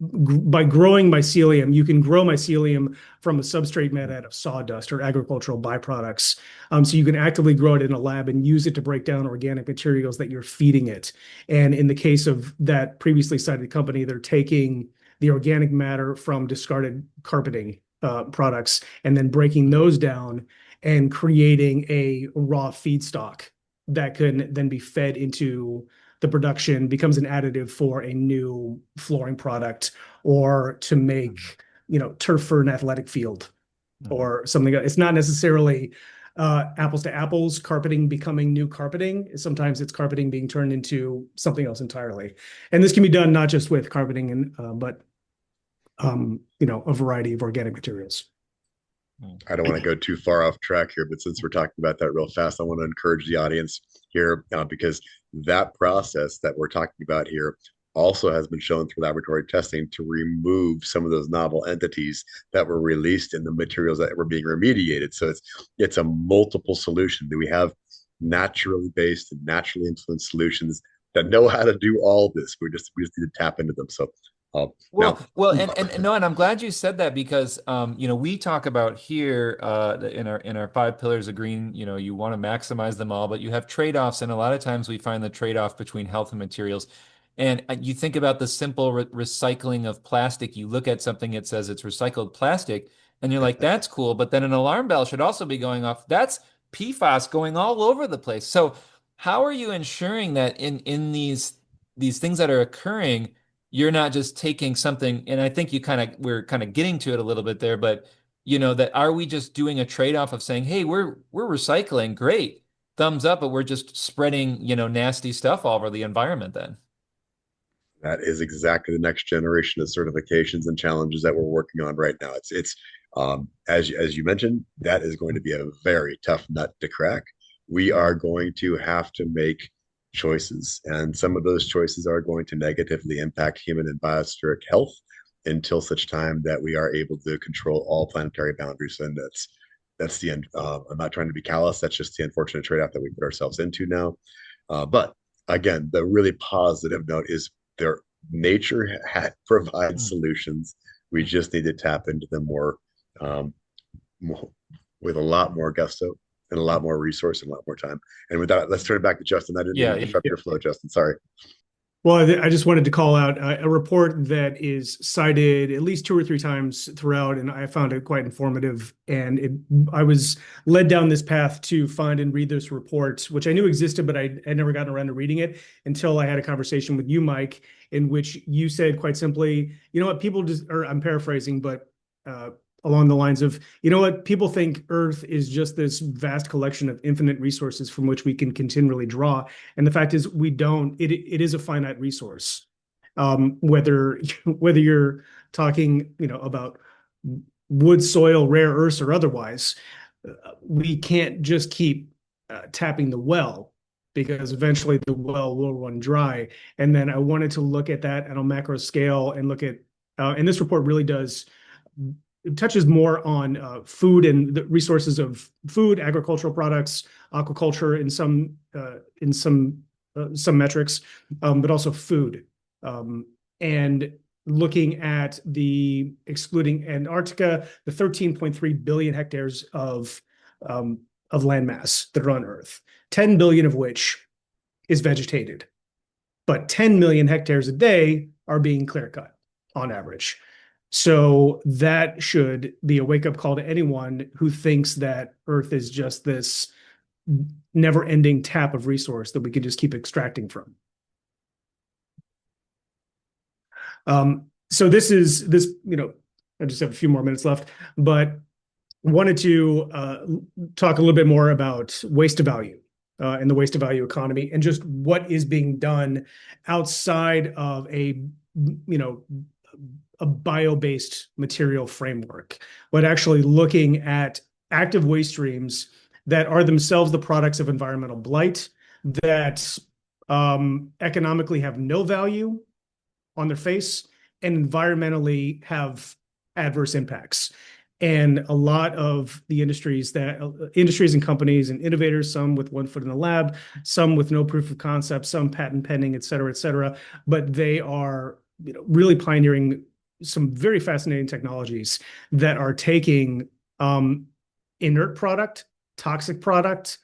by growing mycelium, you can grow mycelium from a substrate made out of sawdust or agricultural byproducts. So you can actively grow it in a lab and use it to break down organic materials that you're feeding it. And in the case of that previously cited company, they're taking the organic matter from discarded carpeting products and then breaking those down and creating a raw feedstock that can then be fed into the production, becomes an additive for a new flooring product, or to make turf for an athletic field or something. It's not necessarily apples to apples, carpeting becoming new carpeting. Sometimes it's carpeting being turned into something else entirely. And this can be done not just with carpeting, but a variety of organic materials. I don't want to go too far off track here, but since we're talking about that real fast, I want to encourage the audience here because that process that we're talking about here also has been shown through laboratory testing to remove some of those novel entities that were released in the materials that were being remediated. So it's a multiple solution. Do we have naturally based and naturally influenced solutions that know how to do all this? We just need to tap into them. So and I'm glad you said that because we talk about here in our 5 pillars of green, you want to maximize them all, but you have trade-offs, and a lot of times we find the trade-off between health and materials. And you think about the simple recycling of plastic. You look at something, it says it's recycled plastic, and you're like, that's cool, but then an alarm bell should also be going off. That's PFAS going all over the place. So how are you ensuring that in these these things that are occurring, you're not just taking something, and I think we're kind of getting to it a little bit there, but that are we just doing a trade-off of saying, hey, we're recycling, great, thumbs up, but we're just spreading, nasty stuff all over the environment then. That is exactly the next generation of certifications and challenges that we're working on right now. It's as you mentioned, that is going to be a very tough nut to crack. We are going to have to make choices, and some of those choices are going to negatively impact human and biospheric health until such time that we are able to control all planetary boundaries. And that's the end. I'm not trying to be callous. That's just the unfortunate trade-off that we put ourselves into now. But again, the really positive note is their nature provides Mm. solutions. We just need to tap into them um, more with a lot more gusto and a lot more resource and a lot more time. And with that, let's turn it back to Justin. I didn't mean Yeah, to disrupt your flow, Justin. Sorry. Well, I just wanted to call out a report that is cited at least 2 or 3 times throughout, and I found it quite informative. And I was led down this path to find and read this report, which I knew existed, but I had never gotten around to reading it until I had a conversation with you, Mike, in which you said quite simply, you know what, people just, or I'm paraphrasing, but along the lines of, you know what, people think Earth is just this vast collection of infinite resources from which we can continually draw. And the fact is, we don't. It is a finite resource. Whether whether you're talking, about wood, soil, rare earths, or otherwise, we can't just keep tapping the well because eventually the well will run dry. And then I wanted to look at that at a macro scale and look at, and this report really does. It touches more on food and the resources of food, agricultural products, aquaculture in some metrics, but also food. And looking at the excluding Antarctica, the 13.3 billion hectares of landmass that are on Earth, 10 billion of which is vegetated, but 10 million hectares a day are being clear cut on average. So that should be a wake-up call to anyone who thinks that Earth is just this never-ending tap of resource that we can just keep extracting from. So this, I just have a few more minutes left, but wanted to talk a little bit more about waste to value and the waste to value economy and just what is being done outside of a bio-based material framework, but actually looking at active waste streams that are themselves the products of environmental blight that economically have no value on their face and environmentally have adverse impacts. And a lot of the industries and companies and innovators, some with one foot in the lab, some with no proof of concept, some patent pending, et cetera, but they are really pioneering some very fascinating technologies that are taking inert product, toxic product,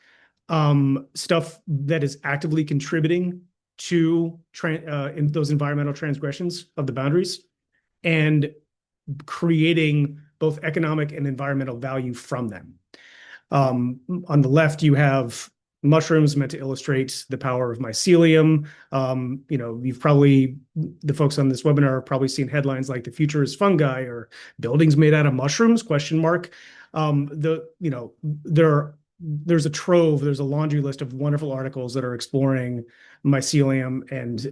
stuff that is actively contributing to in those environmental transgressions of the boundaries and creating both economic and environmental value from them. On the left, you have mushrooms meant to illustrate the power of mycelium. The folks on this webinar have probably seen headlines like "The future is fungi" or "Buildings made out of mushrooms?" ? There's a trove, there's a laundry list of wonderful articles that are exploring mycelium and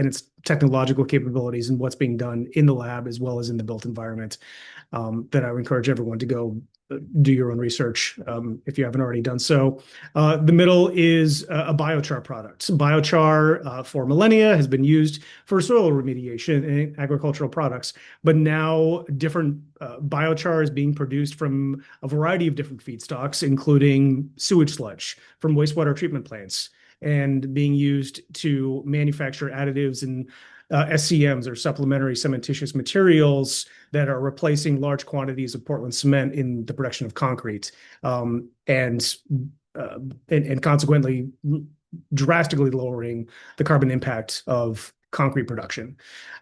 its technological capabilities and what's being done in the lab as well as in the built environment. That I would encourage everyone to go do your own research if you haven't already done so. The middle is a biochar product. Biochar for millennia has been used for soil remediation in agricultural products, but now different biochar is being produced from a variety of different feedstocks, including sewage sludge from wastewater treatment plants, and being used to manufacture additives and SCMs, or supplementary cementitious materials, that are replacing large quantities of Portland cement in the production of concrete, and consequently drastically lowering the carbon impact of concrete production.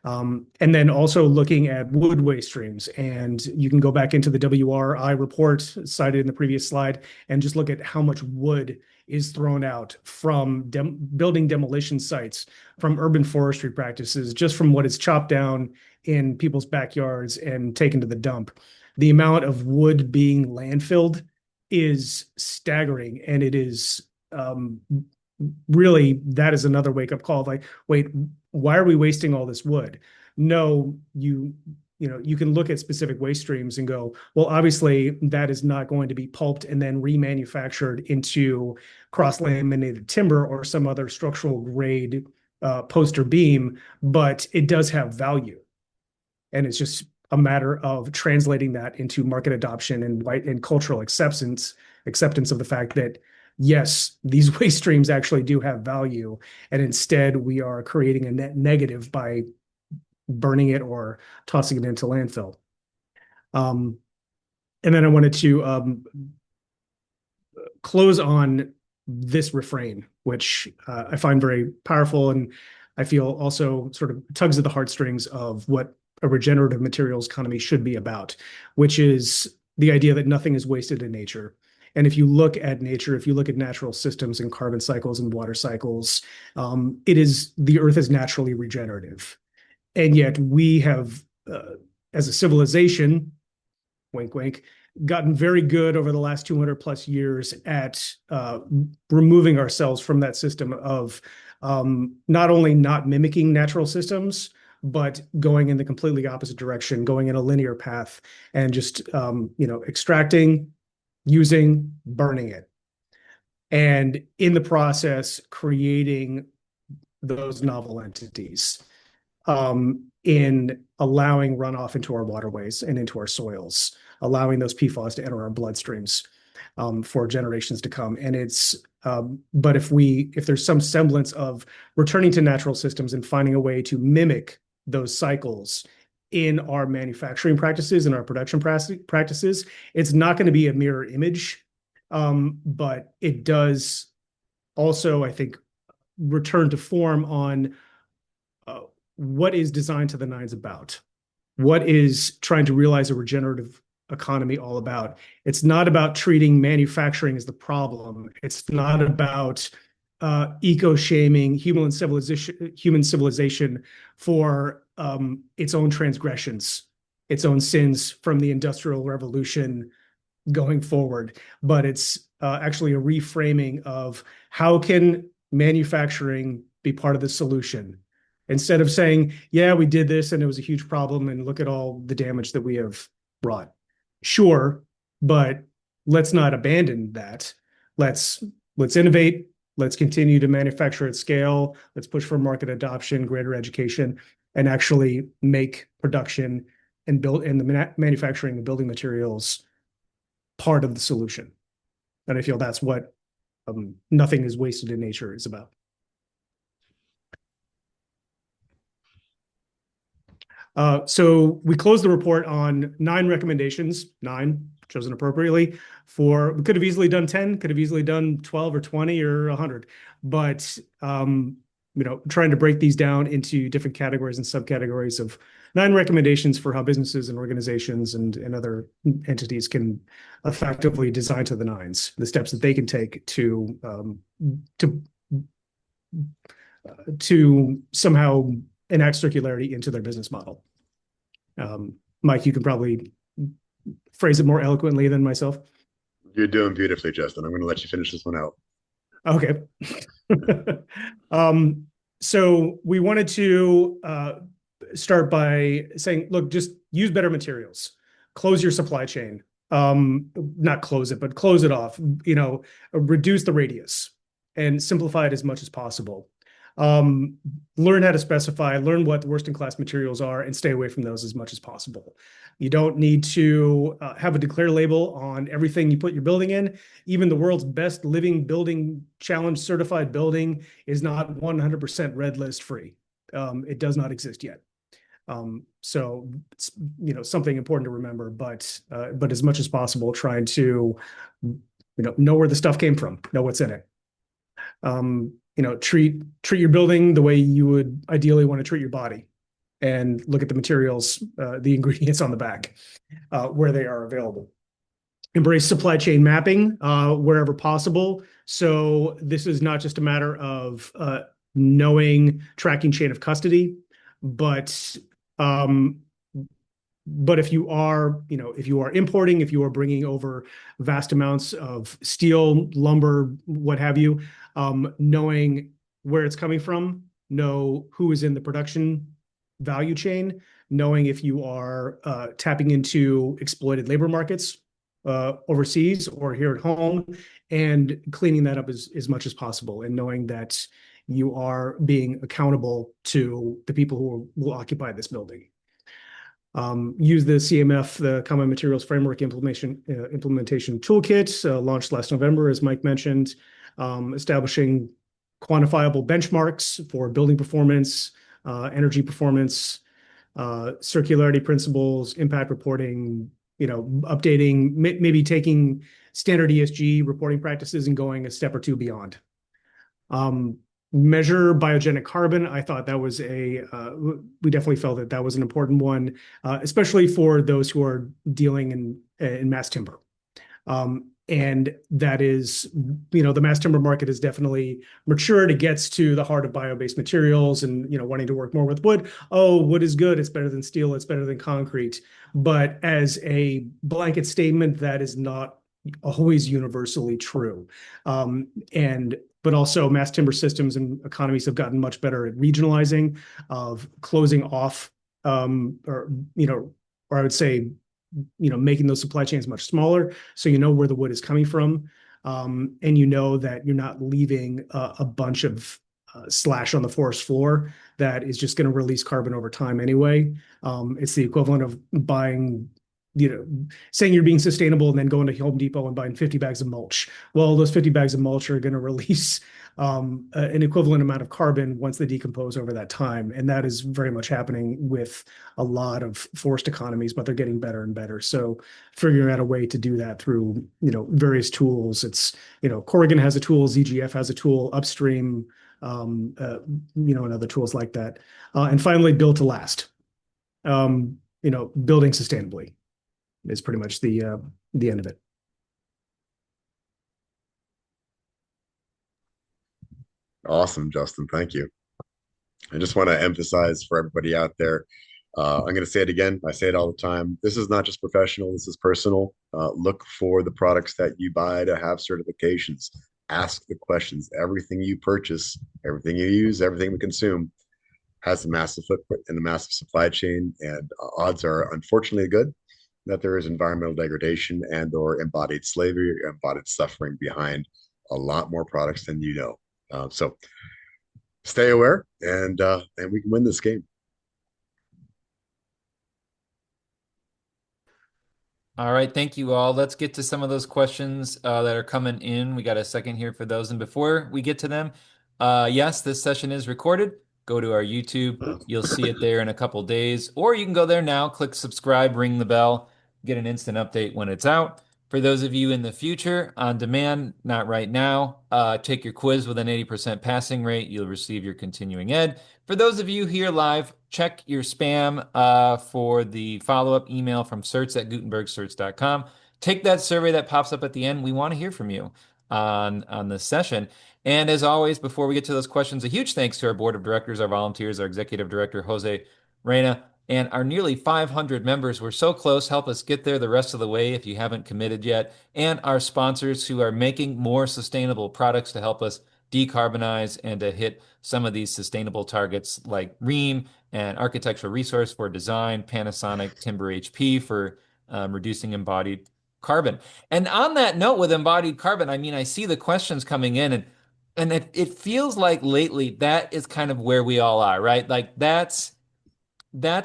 And then also looking at wood waste streams. And you can go back into the WRI report cited in the previous slide and just look at how much wood is thrown out from building demolition sites, from urban forestry practices, just from what is chopped down in people's backyards and taken to the dump. The amount of wood being landfilled is staggering, and it is really, that is another wake-up call. Like, wait, why are we wasting all this wood? No, you can look at specific waste streams and go, well, obviously that is not going to be pulped and then remanufactured into cross-laminated timber or some other structural grade poster beam, but it does have value. And it's just a matter of translating that into market adoption and cultural acceptance of the fact that, yes, these waste streams actually do have value, and instead we are creating a net negative by burning it or tossing it into landfill. And then I wanted to close on this refrain, which I find very powerful, and I feel also sort of tugs at the heartstrings of what a regenerative materials economy should be about, which is the idea that nothing is wasted in nature. And if you look at nature, if you look at natural systems and carbon cycles and water cycles, the earth is naturally regenerative. And yet we have, as a civilization, wink, wink, gotten very good over the last 200 plus years at removing ourselves from that system of not only not mimicking natural systems, but going in the completely opposite direction, going in a linear path and just, extracting, using, burning it. And in the process, creating those novel entities in allowing runoff into our waterways and into our soils, allowing those PFAS to enter our bloodstreams for generations to come. And but if there's some semblance of returning to natural systems and finding a way to mimic those cycles in our manufacturing practices and our production practices, it's not going to be a mirror image, but it does also, I think, return to form on what is Design to the Nines about? What is trying to realize a regenerative economy all about? It's not about treating manufacturing as the problem. It's not about eco-shaming human civilization for its own transgressions, its own sins from the Industrial Revolution going forward. But it's actually a reframing of how can manufacturing be part of the solution? Instead of saying, yeah, we did this and it was a huge problem and look at all the damage that we have brought. Sure, but let's not abandon that. Let's innovate. Let's continue to manufacture at scale. Let's push for market adoption, greater education, and actually make production and the manufacturing and building materials part of the solution. And I feel that's what Nothing is Wasted in Nature is about. So we closed the report on 9 recommendations, 9 chosen appropriately. We could have easily done 10, could have easily done 12 or 20 or 100, but trying to break these down into different categories and subcategories of 9 recommendations for how businesses and organizations and other entities can effectively design to the nines, the steps that they can take to somehow enact circularity into their business model. Mike, you can probably phrase it more eloquently than myself. You're doing beautifully, Justin. I'm going to let you finish this one out. Okay. So we wanted to start by saying, look, just use better materials, close your supply chain, not close it, but close it off, reduce the radius and simplify it as much as possible. Learn how to specify, learn what the worst in class materials are and stay away from those as much as possible. You don't need to have a declare label on everything you put your building in. Even the world's best living building challenge certified building is not 100% red list free. It does not exist yet. So it's, something important to remember, but as much as possible, trying to, know where the stuff came from, know what's in it. treat your building the way you would ideally want to treat your body, and look at the materials, the ingredients on the back, where they are available. Embrace supply chain mapping wherever possible. So this is not just a matter of knowing tracking chain of custody, but um, but if you are importing, if you are bringing over vast amounts of steel, lumber, what have you, knowing where it's coming from, know who is in the production value chain, knowing if you are tapping into exploited labor markets overseas or here at home, and cleaning that up as much as possible, and knowing that you are being accountable to the people who will occupy this building. Use the CMF, the Common Materials Framework Implementation Toolkit, launched last November, as Mike mentioned, establishing quantifiable benchmarks for building performance, energy performance, circularity principles, impact reporting, updating, maybe taking standard ESG reporting practices and going a step or two beyond. Measure biogenic carbon. I thought that was we definitely felt that that was an important one, especially for those who are dealing in mass timber. And that is, the mass timber market is definitely matured. It gets to the heart of bio-based materials and, wanting to work more with wood. Oh, wood is good. It's better than steel. It's better than concrete. But as a blanket statement, that is not always universally true. But also mass timber systems and economies have gotten much better at regionalizing, of closing off, or I would say, making those supply chains much smaller, so you know where the wood is coming from, and you know that you're not leaving a bunch of slash on the forest floor that is just going to release carbon over time anyway. It's the equivalent of buying, saying you're being sustainable and then going to Home Depot and buying 50 bags of mulch. Well, those 50 bags of mulch are going to release an equivalent amount of carbon once they decompose over that time. And that is very much happening with a lot of forest economies, but they're getting better and better. So figuring out a way to do that through, various tools. It's, Corrigan has a tool, ZGF has a tool, Upstream, and other tools like that. And finally, build to last. Building sustainably is pretty much the end of it. Awesome, Justin. Thank you. I just want to emphasize for everybody out there, I'm going to say it again. I say it all the time. This is not just professional. This is personal. Look for the products that you buy to have certifications. Ask the questions. Everything you purchase, everything you use, everything we consume has a massive footprint in the massive supply chain. And odds are unfortunately good that there is environmental degradation and or embodied slavery, or embodied suffering behind a lot more products than you know. So stay aware, and we can win this game. All right, thank you all. Let's get to some of those questions that are coming in. We got a second here for those. And before we get to them, yes, this session is recorded. Go to our YouTube. You'll see it there in a couple days. Or you can go there now, click subscribe, ring the bell, get an instant update when it's out. For those of you in the future, on demand, not right now, take your quiz with an 80% passing rate. You'll receive your continuing ed. For those of you here live, check your spam for the follow-up email from certs@gutenbergcerts.com. Take that survey that pops up at the end. We want to hear from you on this session. And as always, before we get to those questions, a huge thanks to our board of directors, our volunteers, our executive director, Jose Reyna, and our nearly 500 members. We're so close. Help us get there the rest of the way if you haven't committed yet. And our sponsors who are making more sustainable products to help us decarbonize and to hit some of these sustainable targets, like Rheem and Architectural Resource for Design, Panasonic Timber HP for reducing embodied carbon. And on that note, with embodied carbon, I mean, I see the questions coming in, and it feels like lately that is kind of where we all are, right? Like that's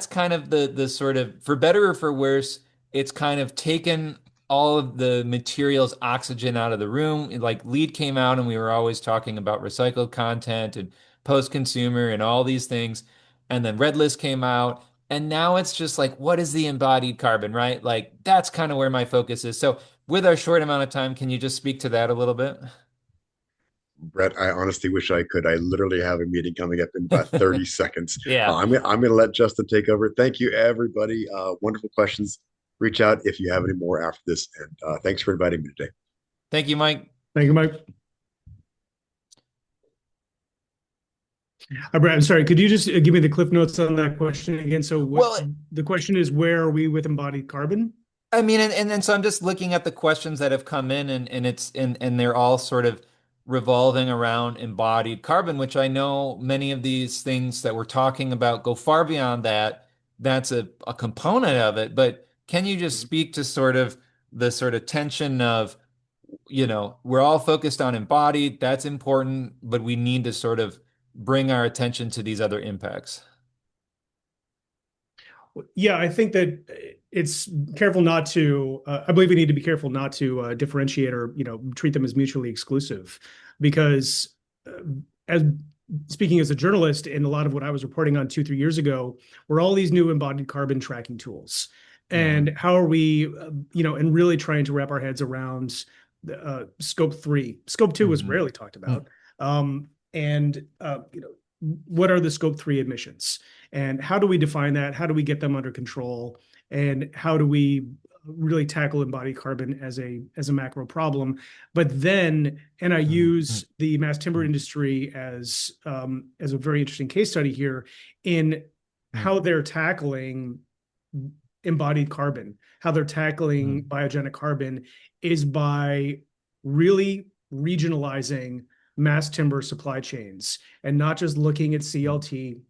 kind of the sort of, for better or for worse, it's kind of taken all of the materials oxygen out of the room. Like LEED came out and we were always talking about recycled content and post-consumer and all these things. And then Red List came out. And now it's just like, what is the embodied carbon, right? Like that's kind of where my focus is. So with our short amount of time, can you just speak to that a little bit? Brett, I honestly wish I could. I literally have a meeting coming up in about 30 seconds. Yeah. I'm gonna let Justin take over. Thank you, everybody. Wonderful questions. Reach out if you have any more after this. And thanks for inviting me today. Thank you, Mike. Thank you, Mike. Brad, I'm sorry. Could you just give me the cliff notes on that question again? So what Well, the question is, where are we with embodied carbon? I mean, and so I'm just looking at the questions that have come in, and they're all sort of revolving around embodied carbon, which I know many of these things that we're talking about go far beyond that. That's a component of it, but can you just speak to sort of the sort of tension of, we're all focused on embodied, that's important, but we need to sort of bring our attention to these other impacts. Yeah, I think that it's careful not to. I believe we need to be careful not to differentiate or treat them as mutually exclusive, because as speaking as a journalist, and a lot of what I was reporting on 2, 3 years ago were all these new embodied carbon tracking tools, Hmm. and how are we, and really trying to wrap our heads around the, scope 3. Scope 2 was Hmm. rarely talked about, and what are the scope 3 emissions? And how do we define that? How do we get them under control? And how do we really tackle embodied carbon as a macro problem? But then, and I Hmm. use the mass timber industry as a very interesting case study here in Hmm. how they're tackling embodied carbon, how they're tackling Hmm. biogenic carbon is by really regionalizing mass timber supply chains and not just looking at CLT,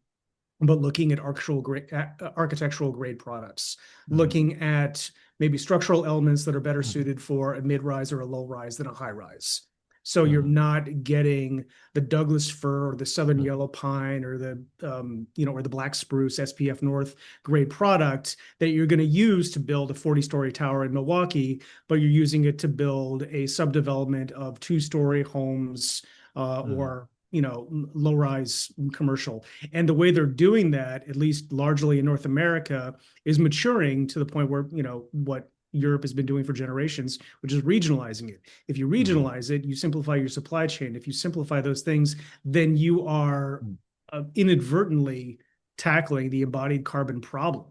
but looking at architectural grade products, Hmm. looking at maybe structural elements that are better suited for a mid-rise or a low-rise than a high-rise. So you're Hmm. not getting the Douglas fir or the southern Hmm. yellow pine or the or the black spruce SPF North grade product that you're going to use to build a 40-story tower in Milwaukee, but you're using it to build a subdevelopment of 2-story homes Hmm. or low-rise commercial. And the way they're doing that, at least largely in North America, is maturing to the point where, what Europe has been doing for generations, which is regionalizing it. If you Hmm. regionalize it, you simplify your supply chain. If you simplify those things, then you are Hmm. inadvertently tackling the embodied carbon problem,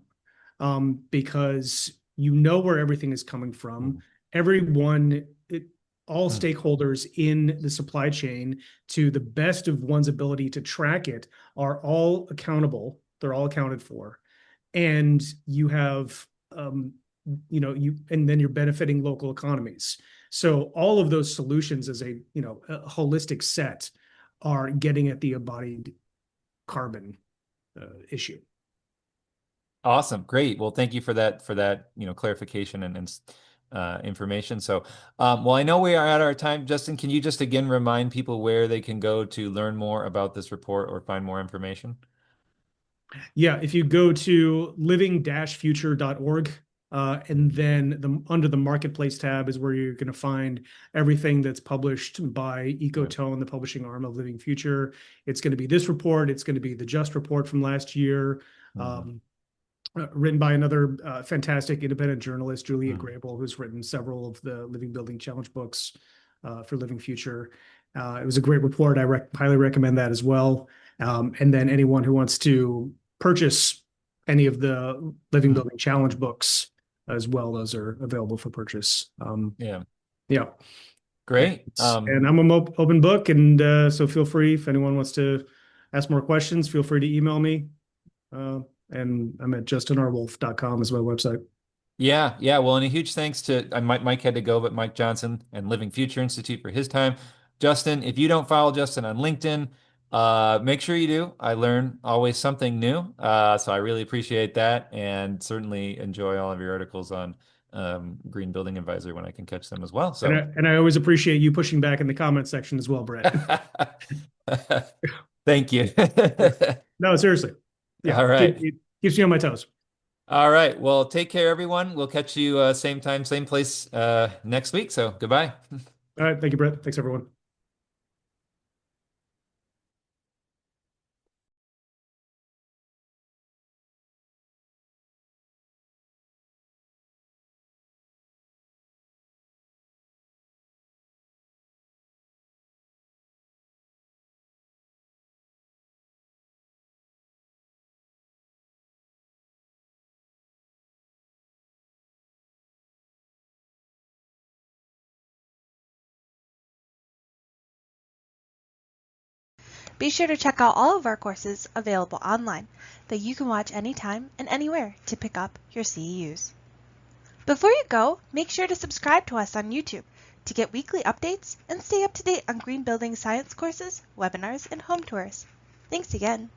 because you know where everything is coming from. Hmm. Everyone, all Hmm. stakeholders in the supply chain, to the best of one's ability to track it, are all accountable. They're all accounted for, and you have, and then you're benefiting local economies. So all of those solutions as a holistic set are getting at the embodied carbon issue. Awesome. Great. Well, thank you for that, clarification and information. So, well, I know we are at our time. Justin, can you just again remind people where they can go to learn more about this report or find more information? Yeah, if you go to living-future.org, and then under the marketplace tab is where you're going to find everything that's published by Yeah. Ecotone, the publishing arm of Living Future. It's going to be this report. It's going to be the Just report from last year, Mhm. um, written by another fantastic independent journalist, Juliet Mhm. Grable, who's written several of the Living Building Challenge books for Living Future. It was a great report. I highly recommend that as well. And then anyone who wants to purchase any of the Living Mhm. Building Challenge books as well, those are available for purchase. Yeah. Yeah. And, Great. and I'm an open book. And so feel free, if anyone wants to ask more questions, feel free to email me. Uh, and I'm at justinrwolf.com is my website. Yeah, yeah. Well, and a huge thanks to Mike had to go, but Mike Johnson and Living Future Institute for his time. Justin, if you don't follow Justin on LinkedIn, make sure you do. I learn always something new. So I really appreciate that and certainly enjoy all of your articles on Green Building Advisor when I can catch them as well. And So I always appreciate you pushing back in the comment section as well, Brett. thank you. Yeah. No, seriously. Yeah. All right. It keeps me on my toes. All right. Well, take care, everyone. We'll catch you same time, same place next week. So goodbye. All right. Thank you, Brett. Thanks, everyone. Be sure to check out all of our courses available online that you can watch anytime and anywhere to pick up your CEUs. Before you go, make sure to subscribe to us on YouTube to get weekly updates and stay up to date on green building science courses, webinars, and home tours. Thanks again.